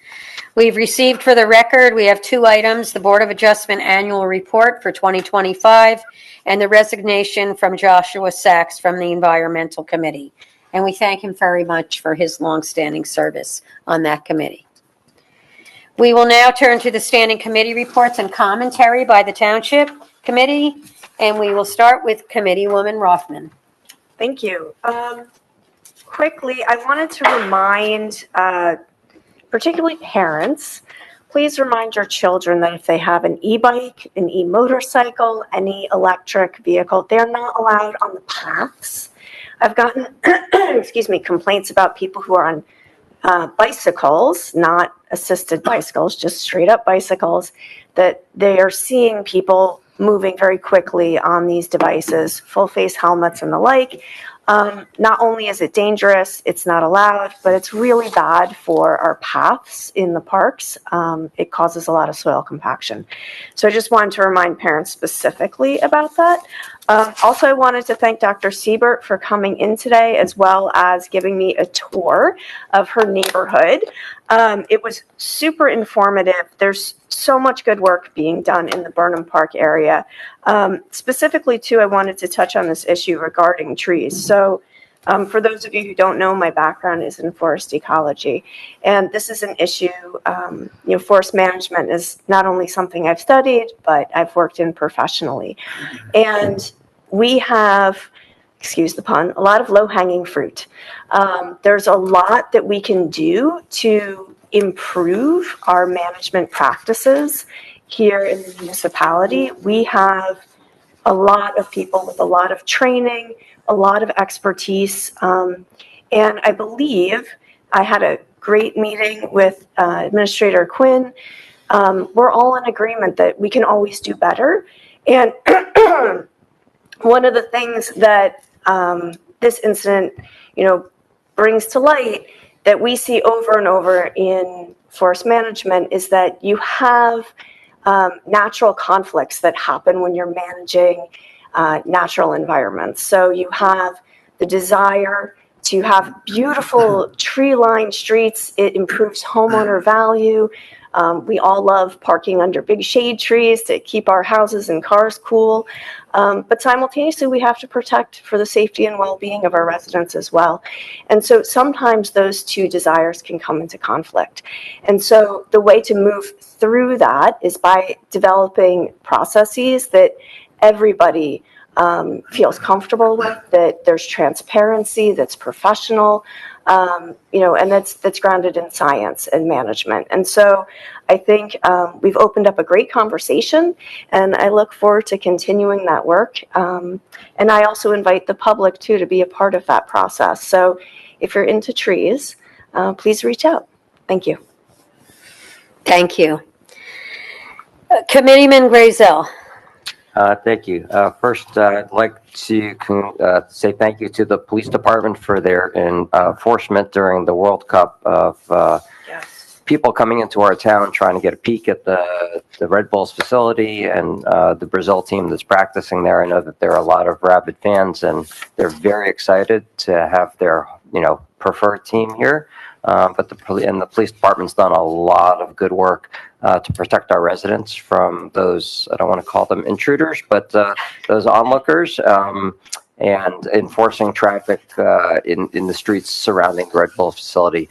We've received for the record, we have 2 items, the Board of Adjustment Annual Report for 2025 and the resignation from Joshua Sachs from the Environmental Committee. And we thank him very much for his longstanding service on that committee. We will now turn to the standing committee reports and commentary by the Township Committee, and we will start with Committeewoman Rothman. Thank you. Quickly, I wanted to remind particularly parents, please remind your children that if they have an e-bike, an e-motorcycle, any electric vehicle, they're not allowed on the paths. I've gotten, complaints about people who are on bicycles, not assisted bicycles, just straight up bicycles, that they are seeing people moving very quickly on these devices, full face helmets and the like. Not only is it dangerous, it's not allowed, but it's really bad for our paths in the parks. It causes a lot of soil compaction. So I just wanted to remind parents specifically about that. Also, I wanted to thank Dr. Siebert for coming in today, as well as giving me a tour of her neighborhood. It was super informative. There's so much good work being done in the Burnham Park area. Specifically, too, I wanted to touch on this issue regarding trees. So for those of you who don't know, my background is in forest ecology. And this is an issue, forest management is not only something I've studied, but I've worked in professionally. And we have, excuse the pun, a lot of low-hanging fruit. There's a lot that we can do to improve our management practices here in the municipality. We have a lot of people with a lot of training, a lot of expertise, and I believe I had a great meeting with Administrator Quinn. We're all in agreement that we can always do better. And one of the things that this incident, brings to light that we see over and over in forest management is that you have natural conflicts that happen when you're managing natural environments. So you have the desire to have beautiful tree-lined streets. It improves homeowner value. We all love parking under big shade trees to keep our houses and cars cool. But simultaneously, we have to protect for the safety and well-being of our residents as well. And so sometimes those two desires can come into conflict. And so the way to move through that is by developing processes that everybody feels comfortable with, that there's transparency, that's professional. and that's grounded in science and management. And so I think we've opened up a great conversation, and I look forward to continuing that work. And I also invite the public, too, to be a part of that process. So if you're into trees, please reach out. Thank you. Thank you. Committeeman Grazel. Thank you. First, I'd like to say thank you to the police department for their enforcement during the World Cup of people coming into our town trying to get a peek at the Red Bulls facility and the Brazil team that's practicing there. I know that there are a lot of rabid fans, and they're very excited to have their preferred team here. But the police department's done a lot of good work to protect our residents from those, I don't want to call them intruders, but those onlookers, and enforcing traffic in the streets surrounding the Red Bull facility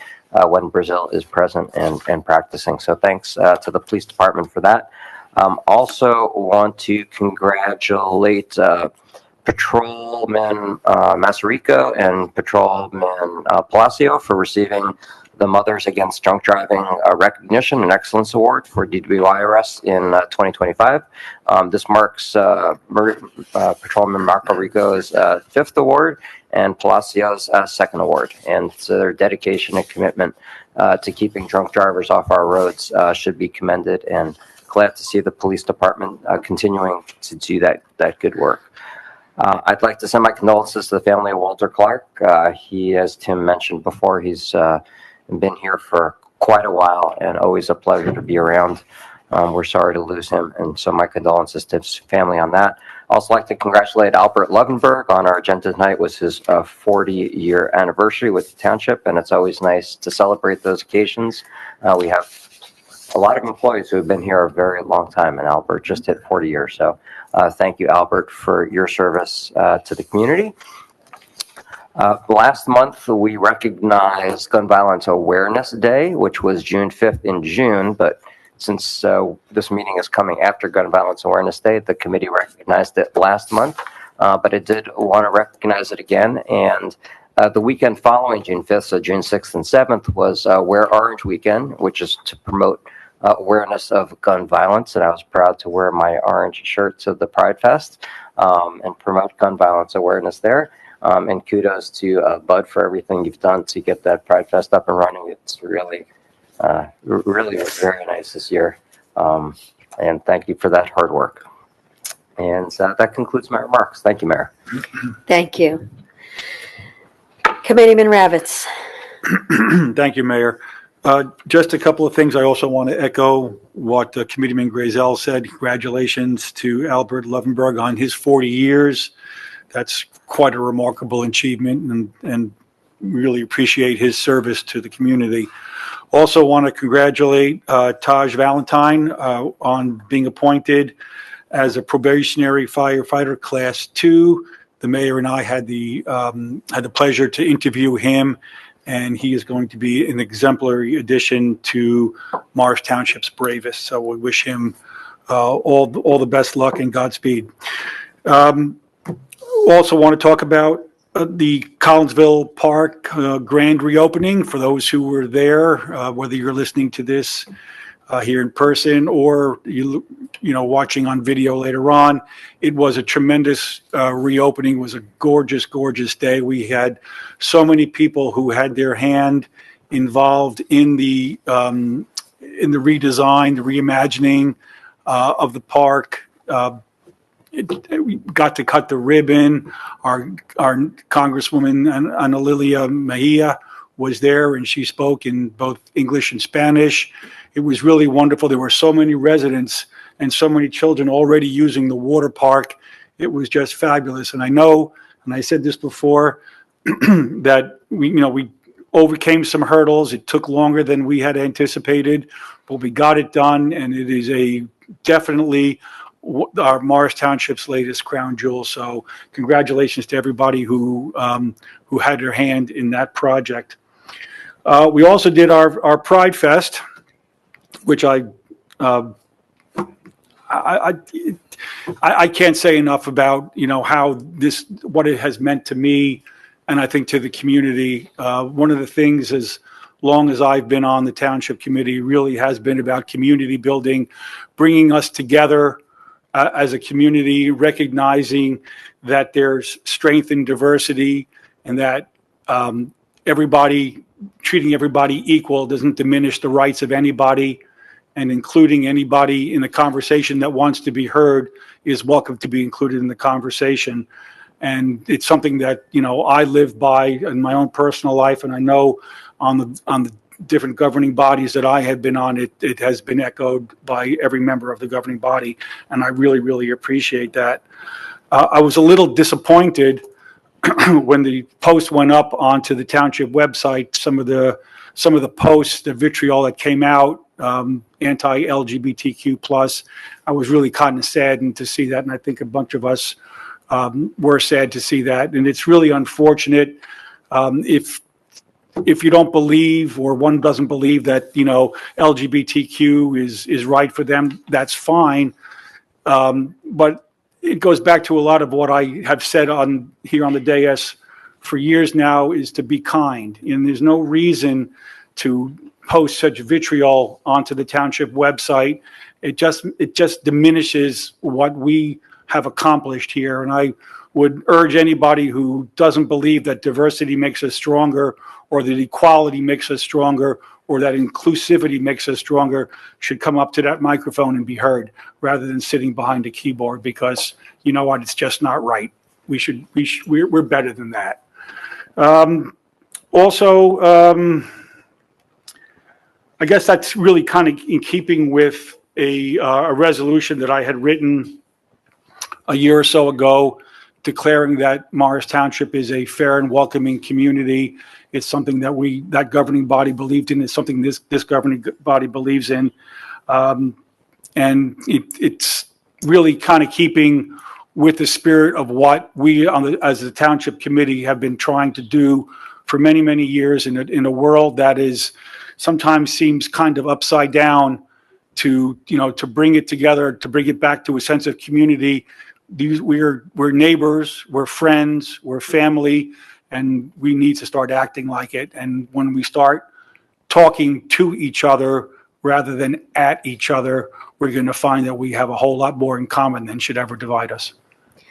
when Brazil is present and practicing. So thanks to the police department for that. Also want to congratulate Patrolman Masarico and Patrolman Palacio for receiving the Mothers Against Drunk Driving Recognition and Excellence Award for DWI arrests in 2025. This marks Patrolman Marco Rico's 5th award and Palacio's 2nd award. And so their dedication and commitment to keeping drunk drivers off our roads should be commended, and glad to see the police department continuing to do that good work. I'd like to send my condolences to the family of Walter Clark. He, as Tim mentioned before, he's been here for quite a while and always a pleasure to be around. We're sorry to lose him, and so my condolences to his family on that. Also like to congratulate Albert Levenberg. On our agenda tonight was his 40-year anniversary with the township, and it's always nice to celebrate those occasions. We have a lot of employees who have been here a very long time, and Albert just hit 40 years. So thank you, Albert, for your service to the community. Last month, we recognized Gun Violence Awareness Day, which was June 5th in June, but since this meeting is coming after Gun Violence Awareness Day, the committee recognized it last month, but it did want to recognize it again. And the weekend following June 5th, so June 6th and 7th, was Wear Orange Weekend, which is to promote awareness of gun violence. And I was proud to wear my orange shirt to the Pride Fest and promote gun violence awareness there. And kudos to Bud for everything you've done to get that Pride Fest up and running. It's really was very nice this year. And thank you for that hard work. And that concludes my remarks. Thank you, Mayor. Thank you. Committeeman Ravitz. Thank you, Mayor. Just a couple of things. I also want to echo what Committeeman Grazel said. Congratulations to Albert Levenberg on his 40 years. That's quite a remarkable achievement, and really appreciate his service to the community. Also want to congratulate Taj Valentine on being appointed as a probationary firefighter Class 2. The mayor and I had the pleasure to interview him, and he is going to be an exemplary addition to Morris Township's bravest. So we wish him all the best luck and Godspeed. Also want to talk about the Collinsville Park grand reopening. For those who were there, whether you're listening to this here in person or watching on video later on, it was a tremendous reopening. It was a gorgeous day. We had so many people who had their hand involved in the redesign, the reimagining of the park. We got to cut the ribbon. Our Congresswoman Ana Lilia Mejia was there, and she spoke in both English and Spanish. It was really wonderful. There were so many residents and so many children already using the water park. It was just fabulous. And I know, and I said this before, that we overcame some hurdles. It took longer than we had anticipated, but we got it done, and it is definitely our Morris Township's latest crown jewel. So congratulations to everybody who had their hand in that project. We also did our Pride Fest, which I can't say enough about, what it has meant to me and I think to the community. One of the things, as long as I've been on the Township Committee, really has been about community building, bringing us together as a community, recognizing that there's strength in diversity, and that treating everybody equal doesn't diminish the rights of anybody, and including anybody in the conversation that wants to be heard is welcome to be included in the conversation. And it's something that, I live by in my own personal life, and I know on the different governing bodies that I have been on, it has been echoed by every member of the governing body, and I really, really appreciate that. I was a little disappointed when the post went up onto the township website. Some of the posts, the vitriol that came out, anti-LGBTQ plus, I was really kind of saddened to see that, and I think a bunch of us were sad to see that, and it's really unfortunate. If you don't believe, or one doesn't believe that LGBTQ is right for them, that's fine. But it goes back to a lot of what I have said here on the dais for years now, is to be kind, and there's no reason to post such vitriol onto the township website. It just diminishes what we have accomplished here, and I would urge anybody who doesn't believe that diversity makes us stronger, or that equality makes us stronger, or that inclusivity makes us stronger, should come up to that microphone and be heard, rather than sitting behind a keyboard, because you know what, it's just not right. We're better than that. I guess that's really kind of in keeping with a resolution that I had written a year or so ago, declaring that Morris Township is a fair and welcoming community. It's something that governing body believed in. It's something this governing body believes in. And it's really kind of keeping with the spirit of what we as the Township Committee have been trying to do for many, many years in a world that is sometimes seems kind of upside down, to bring it together, to bring it back to a sense of community. We're neighbors, we're friends, we're family, and we need to start acting like it. And when we start talking to each other rather than at each other, we're going to find that we have a whole lot more in common than should ever divide us.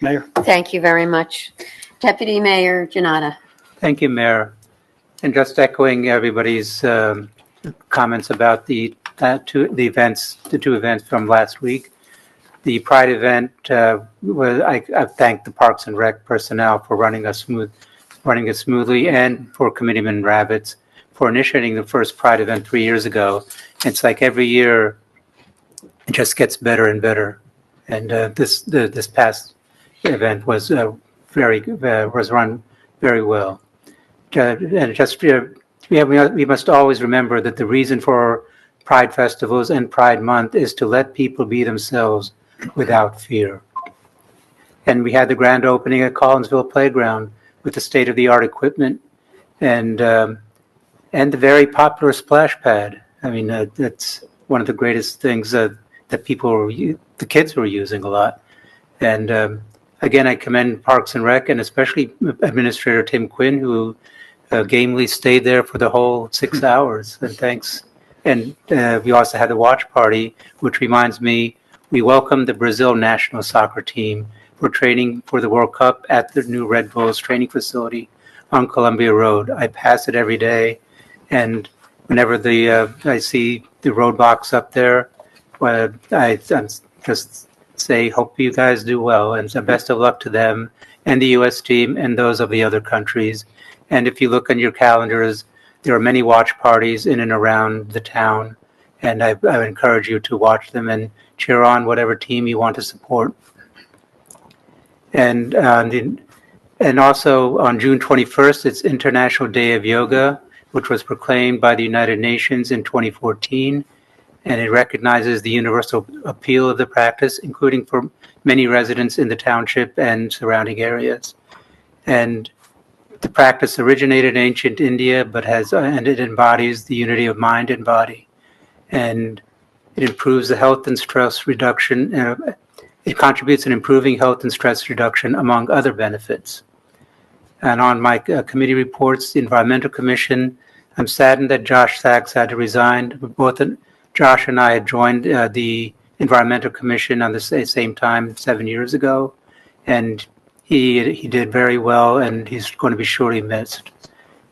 Mayor? Thank you very much. Deputy Mayor Janata. Thank you, Mayor. And just echoing everybody's comments about the two events from last week. The Pride event, I thank the Parks and Rec personnel for running it smoothly, and for Committeeman Rabbits for initiating the first Pride event 3 years ago. It's like every year it just gets better and better. And this past event was was run very well. And just we must always remember that the reason for Pride festivals and Pride Month is to let people be themselves without fear. And we had the grand opening at Collinsville Playground with the state-of-the-art equipment and the very popular splash pad. I mean, that's one of the greatest things that the kids were using a lot. And again, I commend Parks and Rec, and especially Administrator Tim Quinn, who gamely stayed there for the whole 6 hours. And thanks. And we also had the watch party, which reminds me, we welcomed the Brazil national soccer team for training for the World Cup at the new Red Bulls training facility on Columbia Road. I pass it every day, and whenever I see the roadblocks up there, I just say, hope you guys do well, and so best of luck to them and the U.S. team and those of the other countries. And if you look on your calendars, there are many watch parties in and around the town, and I encourage you to watch them and cheer on whatever team you want to support. And also on June 21st, it's International Day of Yoga, which was proclaimed by the United Nations in 2014, and it recognizes the universal appeal of the practice, including for many residents in the township and surrounding areas. And the practice originated in ancient India, and it embodies the unity of mind and body. And it improves the health and stress reduction. It contributes in improving health and stress reduction, among other benefits. And on my committee reports, the Environmental Commission, I'm saddened that Josh Sachs had to resign. Both Josh and I had joined the Environmental Commission on the same time 7 years ago, and he did very well, and he's going to be surely missed.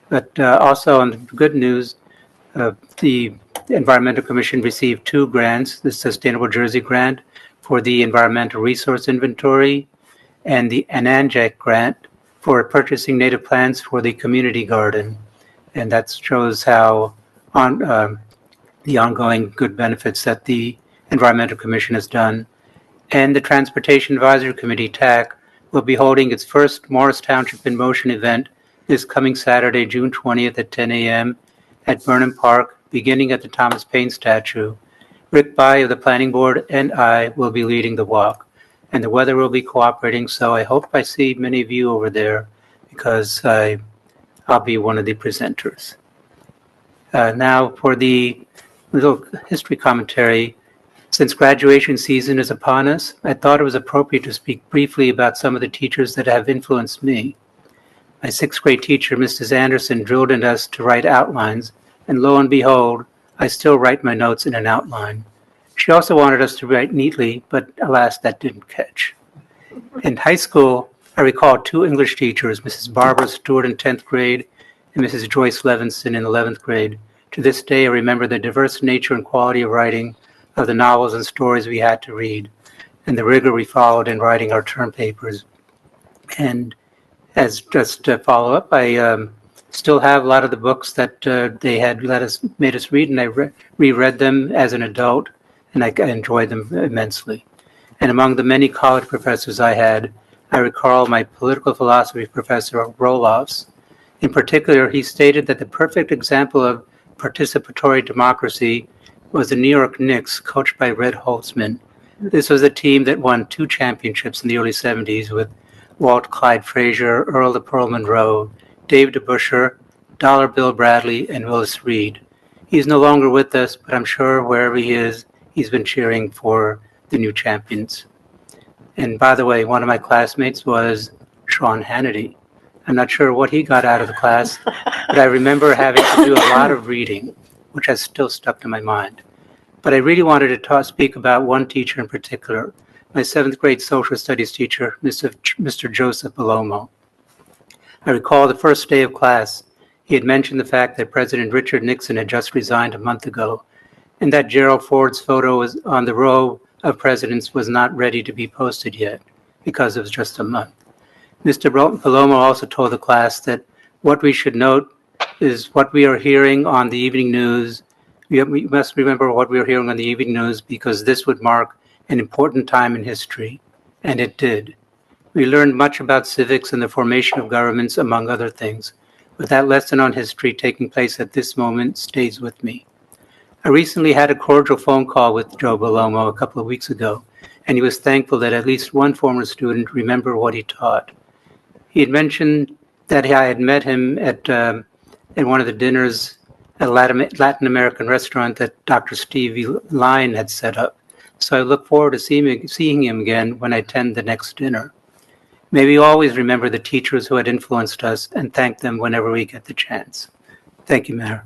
But also on the good news, the Environmental Commission received 2 grants, the Sustainable Jersey Grant for the Environmental Resource Inventory and the Ananjak Grant for purchasing native plants for the community garden. And that shows how the ongoing good benefits that the Environmental Commission has done. And the Transportation Advisory Committee, TAC, will be holding its first Morris Township in Motion event this coming Saturday, June 20th at 10 a.m. at Burnham Park, beginning at the Thomas Paine statue. Rick Bai of the Planning Board and I will be leading the walk. And the weather will be cooperating, so I hope I see many of you over there because I'll be one of the presenters. Now for the little history commentary. Since graduation season is upon us, I thought it was appropriate to speak briefly about some of the teachers that have influenced me. My 6th grade teacher, Mrs. Anderson, drilled in us to write outlines, and lo and behold, I still write my notes in an outline. She also wanted us to write neatly, but alas, that didn't catch. In high school, I recall 2 English teachers, Mrs. Barbara Stewart in 10th grade and Mrs. Joyce Levinson in 11th grade. To this day, I remember the diverse nature and quality of writing of the novels and stories we had to read, and the rigor we followed in writing our term papers. And as just a follow-up, I still have a lot of the books that they had made us read, and I reread them as an adult, and I enjoyed them immensely. And among the many college professors I had, I recall my political philosophy professor, Roloffs. In particular, he stated that the perfect example of participatory democracy was the New York Knicks, coached by Red Holtzman. This was a team that won 2 championships in the early 70s with Walt Clyde Frazier, Earl of Pearl Monroe, Dave DeBusschere, Dollar Bill Bradley, and Willis Reed. He's no longer with us, but I'm sure wherever he is, he's been cheering for the new champions. And by the way, one of my classmates was Sean Hannity. I'm not sure what he got out of the class, but I remember having to do a lot of reading, which has still stuck to my mind. But I really wanted to speak about one teacher in particular, my 7th grade social studies teacher, Mr. Joseph Palomo. I recall the first day of class, he had mentioned the fact that President Richard Nixon had just resigned a month ago, and that Gerald Ford's photo was on the row of presidents was not ready to be posted yet, because it was just a month. Mr. Palomo also told the class that what we should note is what we are hearing on the evening news. We must remember what we are hearing on the evening news because this would mark an important time in history, and it did. We learned much about civics and the formation of governments, among other things, but that lesson on history taking place at this moment stays with me. I recently had a cordial phone call with Joe Palomo a couple of weeks ago, and he was thankful that at least one former student remembered what he taught. He had mentioned that I had met him at one of the dinners at a Latin American restaurant that Dr. Stevie Line had set up. So I look forward to seeing him again when I attend the next dinner. May we always remember the teachers who had influenced us and thank them whenever we get the chance. Thank you, Mayor.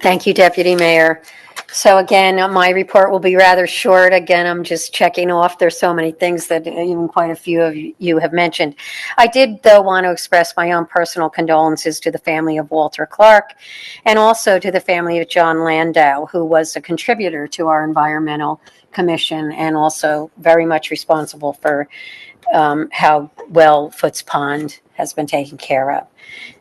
Thank you, Deputy Mayor. So again, my report will be rather short. Again, I'm just checking off. There's so many things that even quite a few of you have mentioned. I did, though, want to express my own personal condolences to the family of Walter Clark and also to the family of John Landau, who was a contributor to our Environmental Commission and also very much responsible for how well Foots Pond has been taken care of.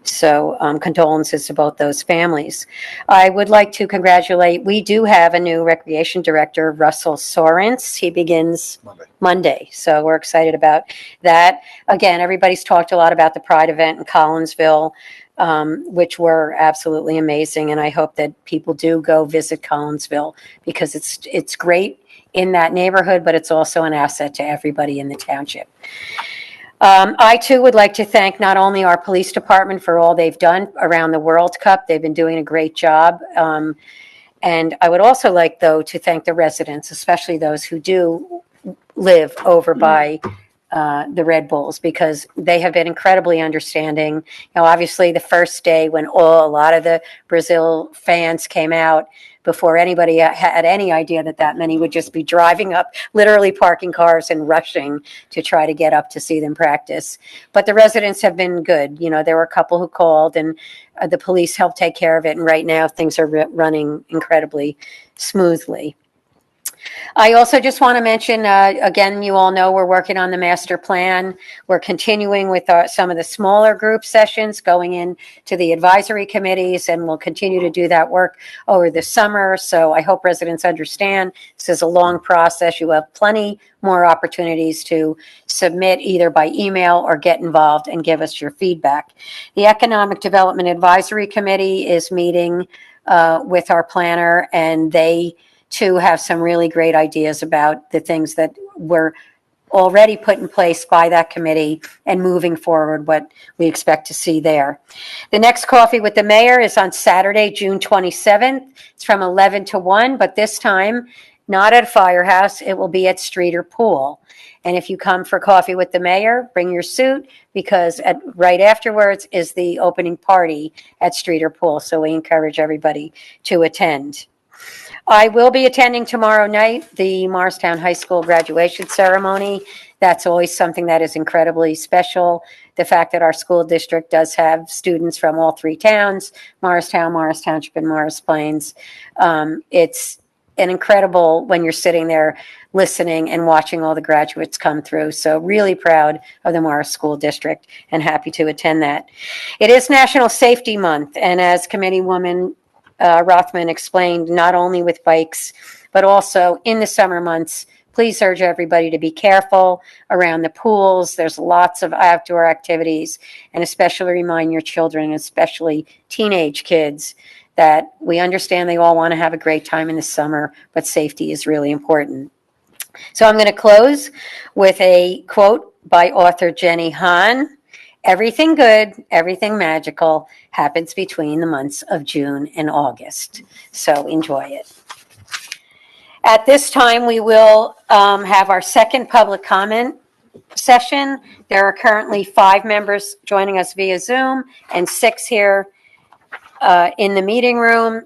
So condolences to both those families. I would like to congratulate, we do have a new recreation director, Russell Sorens. He begins Monday. So we're excited about that. Again, everybody's talked a lot about the Pride event in Collinsville, which were absolutely amazing. And I hope that people do go visit Collinsville because it's great in that neighborhood, but it's also an asset to everybody in the township. I too would like to thank not only our police department for all they've done around the World Cup. They've been doing a great job. And I would also like, though, to thank the residents, especially those who do live over by the Red Bulls, because they have been incredibly understanding. You know, obviously the first day when a lot of the Brazil fans came out, before anybody had any idea that many would just be driving up, literally parking cars and rushing to try to get up to see them practice. But the residents have been good. You know, there were a couple who called, and the police helped take care of it. And right now things are running incredibly smoothly. I also just want to mention, again, you all know we're working on the master plan. We're continuing with some of the smaller group sessions, going into the advisory committees, and we'll continue to do that work over the summer. So I hope residents understand this is a long process. You have plenty more opportunities to submit either by email or get involved and give us your feedback. The Economic Development Advisory Committee is meeting with our planner, and they to have some really great ideas about the things that were already put in place by that committee and moving forward, what we expect to see there. The next coffee with the mayor is on Saturday, June 27th. It's from 11 to 1, but this time not at Firehouse. It will be at Streeter Pool. And if you come for coffee with the mayor, bring your suit, because right afterwards is the opening party at Streeter Pool. So we encourage everybody to attend. I will be attending tomorrow night the Morristown High School graduation ceremony. That's always something that is incredibly special. The fact that our school district does have students from all three towns, Morristown, Morris Township, and Morris Plains. It's an incredible when you're sitting there listening and watching all the graduates come through. So really proud of the Morris School District and happy to attend that. It is National Safety Month, and as Committeewoman Rothman explained, not only with bikes, but also in the summer months, please urge everybody to be careful around the pools. There's lots of outdoor activities, and especially remind your children, especially teenage kids, that we understand they all want to have a great time in the summer, but safety is really important. So I'm going to close with a quote by author Jenny Han. Everything good, everything magical happens between the months of June and August. So enjoy it. At this time, we will have our second public comment session. There are currently 5 members joining us via Zoom and 6 here in the meeting room.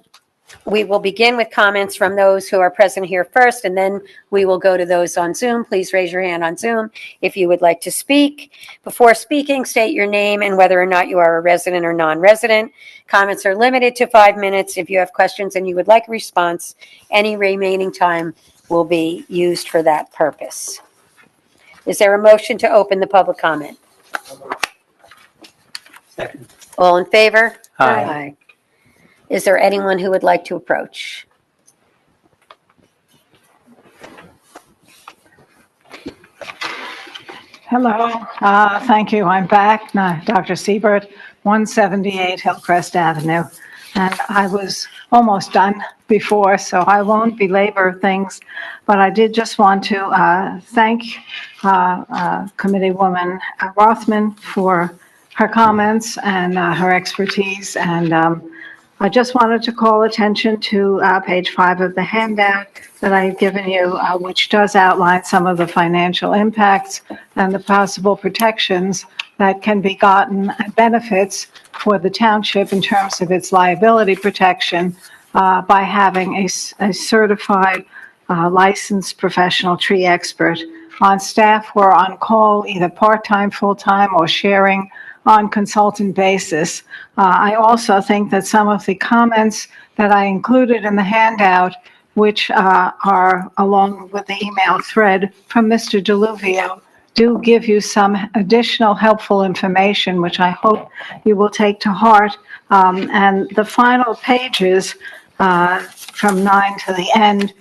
We will begin with comments from those who are present here first, and then we will go to those on Zoom. Please raise your hand on Zoom if you would like to speak. Before speaking, state your name and whether or not you are a resident or non-resident. Comments are limited to 5 minutes. If you have questions and you would like a response, any remaining time will be used for that purpose. Is there a motion to open the public comment? Second. All in favor? Aye. Is there anyone who would like to approach? Hello, thank you. I'm back, Dr. Siebert, 178 Hillcrest Avenue. And I was almost done before, so I won't belabor things. But I did just want to thank Committeewoman Rothman for her comments and her expertise. And I just wanted to call attention to page 5 of the handout that I've given you, which does outline some of the financial impacts and the possible protections that can be gotten and benefits for the township in terms of its liability protection by having a certified licensed professional tree expert on staff or on call, either part-time, full-time, or sharing on consultant basis. I also think that some of the comments that I included in the handout, which are along with the email thread from Mr. Deluvio, do give you some additional helpful information, which I hope you will take to heart. And the final pages from 9 to the end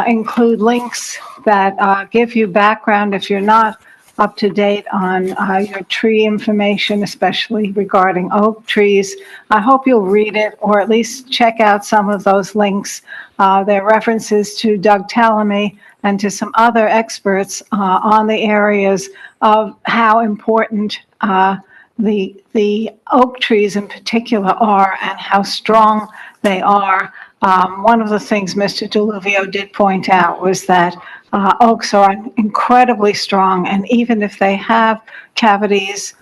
include links that give you background if you're not up to date on your tree information, especially regarding oak trees. I hope you'll read it or at least check out some of those links. There are references to Doug Tallamy and to some other experts on the areas of how important the oak trees in particular are and how strong they are One of the things Mr. DeLuvio did point out was that oaks are incredibly strong, and even if they have cavities,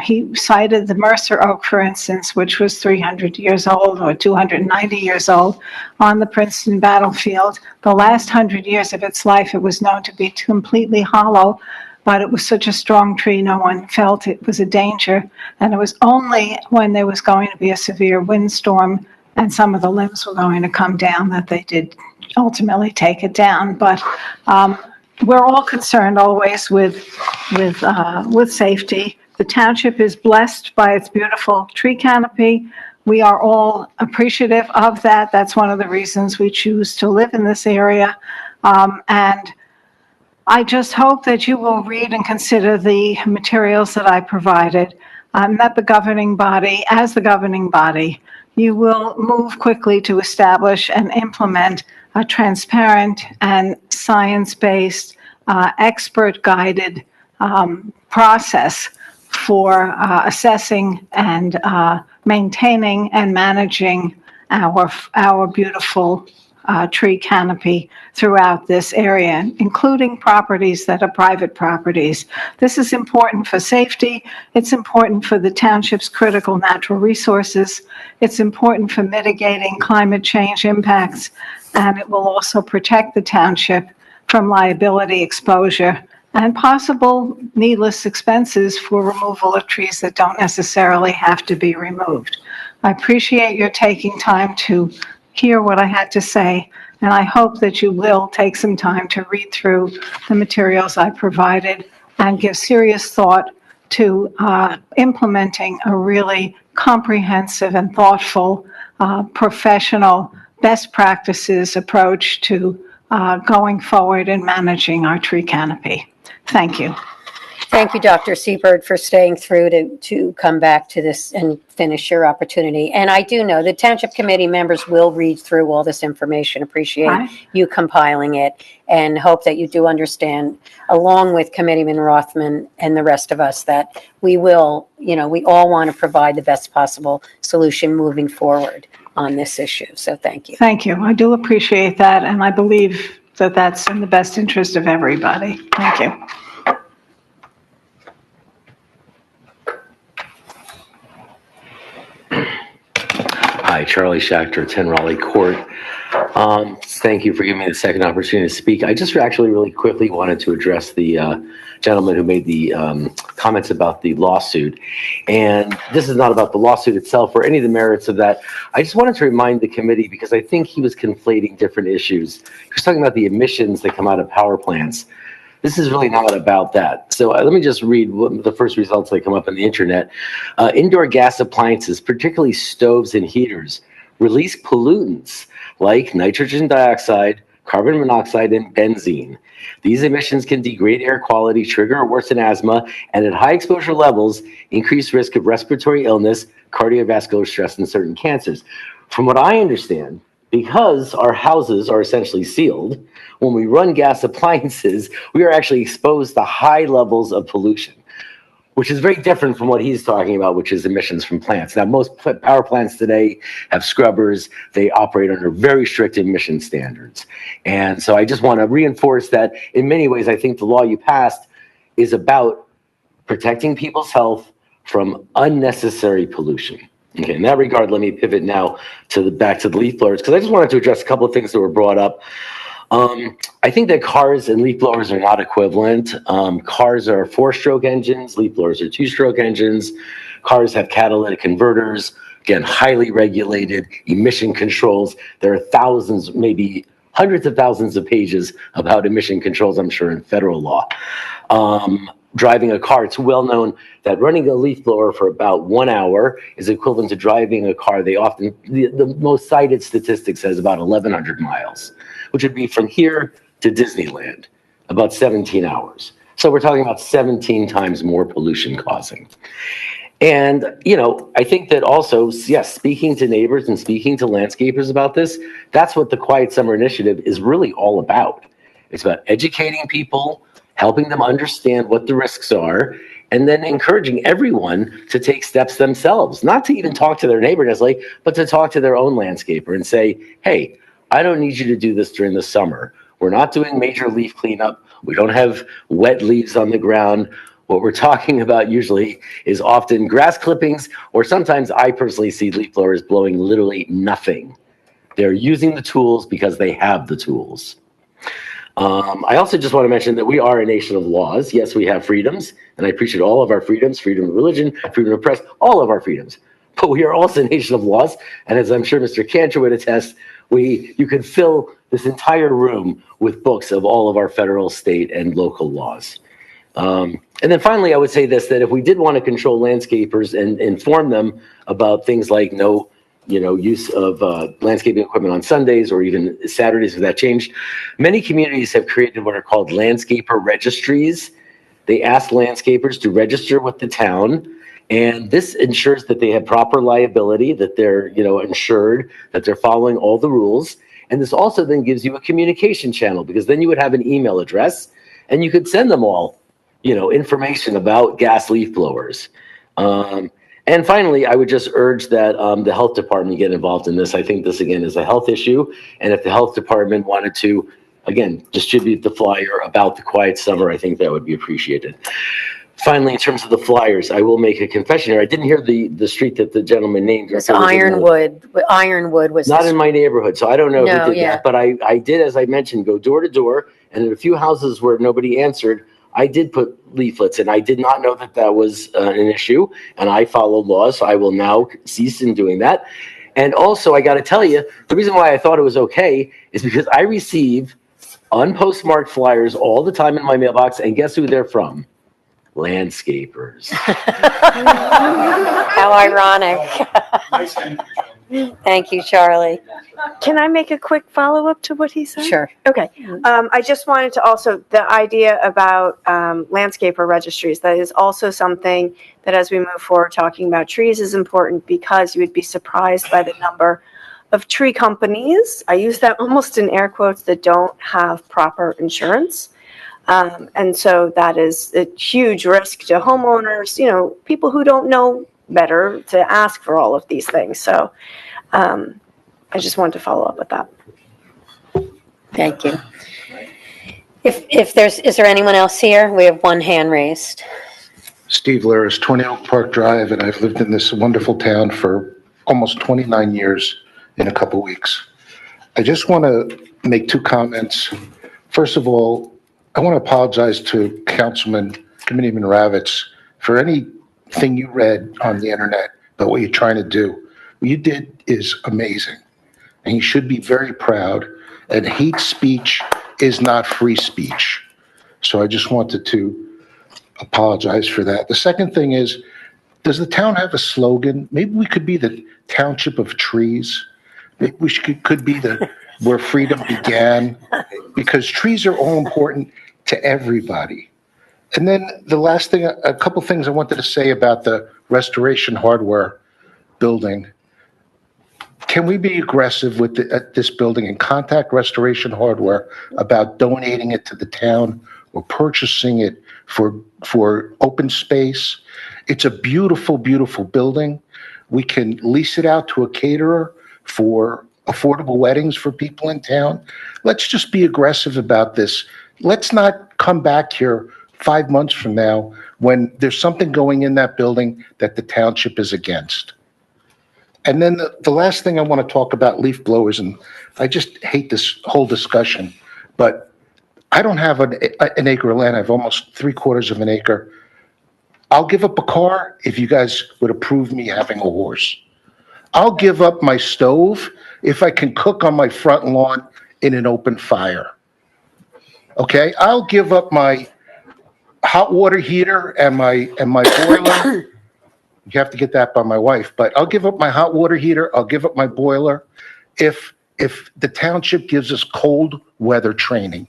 he cited the Mercer oak, for instance, which was 300 years old or 290 years old on the Princeton battlefield. The last 100 years of its life, it was known to be completely hollow, but it was such a strong tree, no one felt it was a danger. And it was only when there was going to be a severe windstorm and some of the limbs were going to come down that they did ultimately take it down. But we're all concerned always with safety. The township is blessed by its beautiful tree canopy. We are all appreciative of that. That's one of the reasons we choose to live in this area. And I just hope that you will read and consider the materials that I provided, that the governing body, as the governing body, you will move quickly to establish and implement a transparent and science-based, expert-guided process for assessing and maintaining and managing our beautiful tree canopy throughout this area, including properties that are private properties. This is important for safety. It's important for the township's critical natural resources. It's important for mitigating climate change impacts, and it will also protect the township from liability exposure and possible needless expenses for removal of trees that don't necessarily have to be removed. I appreciate your taking time to hear what I had to say, and I hope that you will take some time to read through the materials I provided and give serious thought to implementing a really comprehensive and thoughtful, professional, best practices approach to going forward in managing our tree canopy. Thank you. Thank you, Dr. Seabird, for staying through to come back to this and finish your opportunity. And I do know the Township Committee members will read through all this information, appreciate you compiling it, and hope that you do understand, along with Committeeman Rothman and the rest of us, that we will, we all want to provide the best possible solution moving forward on this issue. So thank you. Thank you. I do appreciate that, and I believe that that's in the best interest of everybody. Thank you. Hi, Charlie Schachter, 10 Raleigh Court. Thank you for giving me the second opportunity to speak. I just actually really quickly wanted to address the gentleman who made the comments about the lawsuit. And this is not about the lawsuit itself or any of the merits of that. I just wanted to remind the committee, because I think he was conflating different issues. He was talking about the emissions that come out of power plants. This is really not about that. So let me just read the first results that come up on the internet. Indoor gas appliances, particularly stoves and heaters, release pollutants like nitrogen dioxide, carbon monoxide, and benzene. These emissions can degrade air quality, trigger or worsen asthma, and at high exposure levels, increase risk of respiratory illness, cardiovascular stress, and certain cancers. From what I understand, because our houses are essentially sealed, when we run gas appliances, we are actually exposed to high levels of pollution, which is very different from what he's talking about, which is emissions from plants. Now, most power plants today have scrubbers. They operate under very strict emission standards. And so I just want to reinforce that in many ways, I think the law you passed is about protecting people's health from unnecessary pollution. Okay, in that regard, let me pivot now back to the leaf blowers, because I just wanted to address a couple of things that were brought up. I think that cars and leaf blowers are not equivalent. Cars are 4-stroke engines, leaf blowers are 2-stroke engines. Cars have catalytic converters, again, highly regulated emission controls. There are thousands, maybe hundreds of thousands of pages about emission controls, I'm sure, in federal law. Driving a car, it's well known that running a leaf blower for about 1 hour is equivalent to driving a car. The most cited statistic says about 1,100 miles, which would be from here to Disneyland, about 17 hours. So we're talking about 17 times more pollution causing. And, I think that also, yes, speaking to neighbors and speaking to landscapers about this, that's what the Quiet Summer Initiative is really all about. It's about educating people, helping them understand what the risks are, and then encouraging everyone to take steps themselves, not to even talk to their neighbor necessarily, but to talk to their own landscaper and say, hey, I don't need you to do this during the summer. We're not doing major leaf cleanup. We don't have wet leaves on the ground. What we're talking about usually is often grass clippings, or sometimes I personally see leaf blowers blowing literally nothing. They're using the tools because they have the tools. I also just want to mention that we are a nation of laws. Yes, we have freedoms, and I appreciate all of our freedoms, freedom of religion, freedom of press, all of our freedoms. But we are also a nation of laws, and as I'm sure Mr. Cantor would attest, you could fill this entire room with books of all of our federal, state, and local laws. And then finally, I would say this, that if we did want to control landscapers and inform them about things like no use of landscaping equipment on Sundays or even Saturdays, if that changed, many communities have created what are called landscaper registries. They ask landscapers to register with the town, and this ensures that they have proper liability, that they're insured, that they're following all the rules. And this also then gives you a communication channel, because then you would have an email address and you could send them all information about gas leaf blowers. And finally, I would just urge that the health department get involved in this. I think this, again, is a health issue. And if the health department wanted to, again, distribute the flyer about the quiet summer, I think that would be appreciated. Finally, in terms of the flyers, I will make a confession here. I didn't hear the street that the gentleman named. It's Ironwood. Ironwood was Not in my neighborhood, so I don't know No, who did yeah. that. But I did, as I mentioned, go door to door, and in a few houses where nobody answered, I did put leaflets, and I did not know that that was an issue, and I follow laws, so I will now cease in doing that. And also, I got to tell you, the reason why I thought it was okay is because I receive unpostmarked flyers all the time in my mailbox, and guess who they're from? Landscapers. How ironic. Thank you, Charlie. Can I make a quick follow-up to what he said? Sure. Okay. I just wanted to also, the idea about landscaper registries, that is also something that as we move forward talking about trees is important, because you would be surprised by the number of tree companies, I use that almost in air quotes, that don't have proper insurance. And so that is a huge risk to homeowners, people who don't know better to ask for all of these things. So I just wanted to follow up with that. Thank you. Is there anyone else here? We have one hand raised. Steve Laris, 20 Oak Park Drive, and I've lived in this wonderful town for almost 29 years in a couple weeks. I just want to make two comments. First of all, I want to apologize to Committeeman Ravitz for anything you read on the internet about what you're trying to do. What you did is amazing, and you should be very proud. And hate speech is not free speech. So I just wanted to apologize for that. The second thing is, does the town have a slogan? Maybe we could be the Township of Trees. Maybe we could be where freedom began, because trees are all important to everybody. And then the last thing, a couple things I wanted to say about the Restoration Hardware building. Can we be aggressive at this building and contact Restoration Hardware about donating it to the town or purchasing it for open space? It's a beautiful, beautiful building. We can lease it out to a caterer for affordable weddings for people in town. Let's just be aggressive about this. Let's not come back here 5 months from now when there's something going in that building that the township is against. And then the last thing I want to talk about, leaf blowers, and I just hate this whole discussion, but I don't have an acre of land. I have almost 3/4 of an acre. I'll give up a car if you guys would approve me having a horse. I'll give up my stove if I can cook on my front lawn in an open fire. Okay? I'll give up my hot water heater and my boiler. You have to get that by my wife, but I'll give up my hot water heater. I'll give up my boiler if the township gives us cold weather training.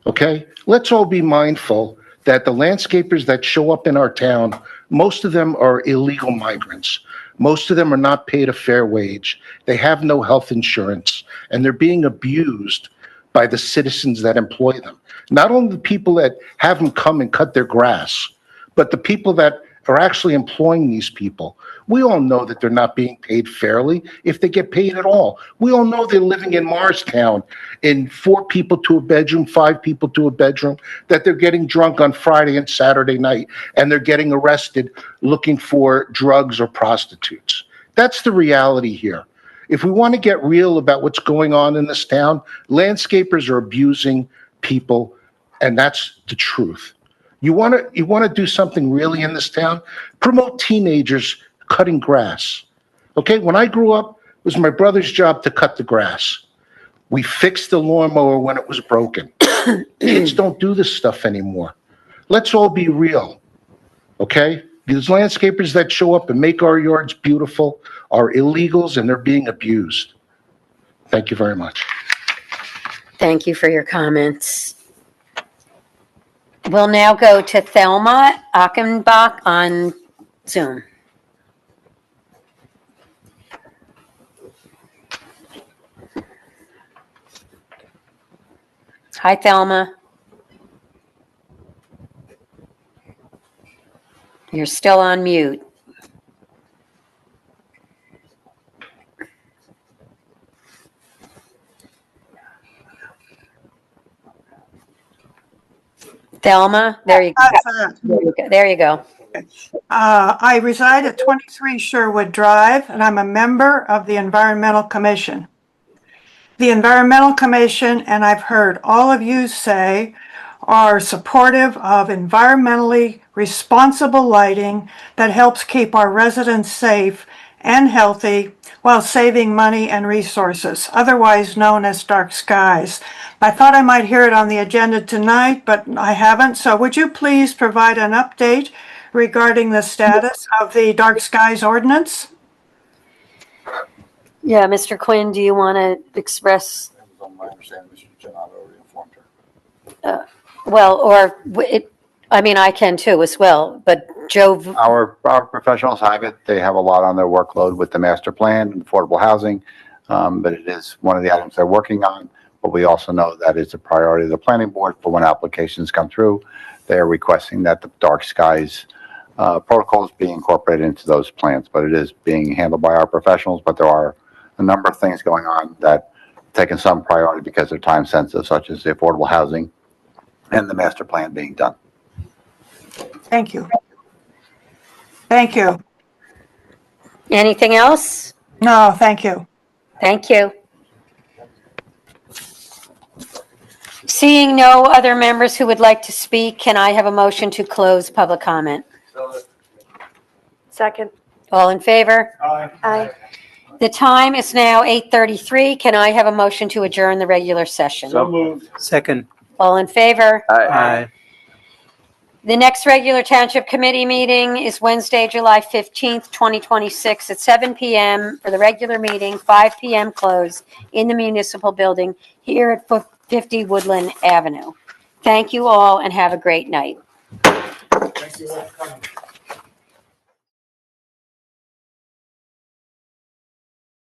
Okay? Let's all be mindful that the landscapers that show up in our town, most of them are illegal migrants. Most of them are not paid a fair wage. They have no health insurance, and they're being abused by the citizens that employ them. Not only the people that have them come and cut their grass, But the people that are actually employing these people, we all know that they're not being paid fairly, if they get paid at all. We all know they're living in Morristown in 4 people to a bedroom, 5 people to a bedroom, that they're getting drunk on Friday and Saturday night, and they're getting arrested looking for drugs or prostitutes. That's the reality here. If we want to get real about what's going on in this town, landscapers are abusing people, and that's the truth. You want to do something really in this town? Promote teenagers cutting grass. Okay, when I grew up, it was my brother's job to cut the grass. We fixed the lawnmower when it was broken. Kids don't do this stuff anymore. Let's all be real, okay? These landscapers that show up and make our yards beautiful are illegals, and they're being abused. Thank you very much. Thank you for your comments. We'll now go to Thelma Achenbach on Zoom. Hi, Thelma. You're still on mute. Thelma, there you go. There you go. I reside at 23 Sherwood Drive, and I'm a member of the Environmental Commission. The Environmental Commission, and I've heard all of you say, are supportive of environmentally responsible lighting that helps keep our residents safe and healthy while saving money and resources, otherwise known as dark skies. I thought I might hear it on the agenda tonight, but I haven't. So would you please provide an update regarding the status of the dark skies ordinance? Yeah, Mr. Quinn, do you want to express? Well, or I can too as well, but Joe. Our professionals have it. They have a lot on their workload with the master plan and affordable housing, but it is one of the items they're working on. But we also know that it's a priority of the planning board for when applications come through. They are requesting that the dark skies protocols be incorporated into those plans, but it is being handled by our professionals. But there are a number of things going on that taking some priority because they're time sensitive, such as the affordable housing and the master plan being done. Thank you. Thank you. Anything else? No, thank you. Thank you. Seeing no other members who would like to speak, can I have a motion to close public comment? Second. All in favor? Aye. The time is now 8:33. Can I have a motion to adjourn the regular session? So moved. Second. All in favor? Aye. The next regular Township Committee meeting is Wednesday, July 15th, 2026 at 7 p.m. for the regular meeting, 5 p.m. close in the municipal building here at 50 Woodland Avenue. Thank you all and have a great night. Thank you all for coming.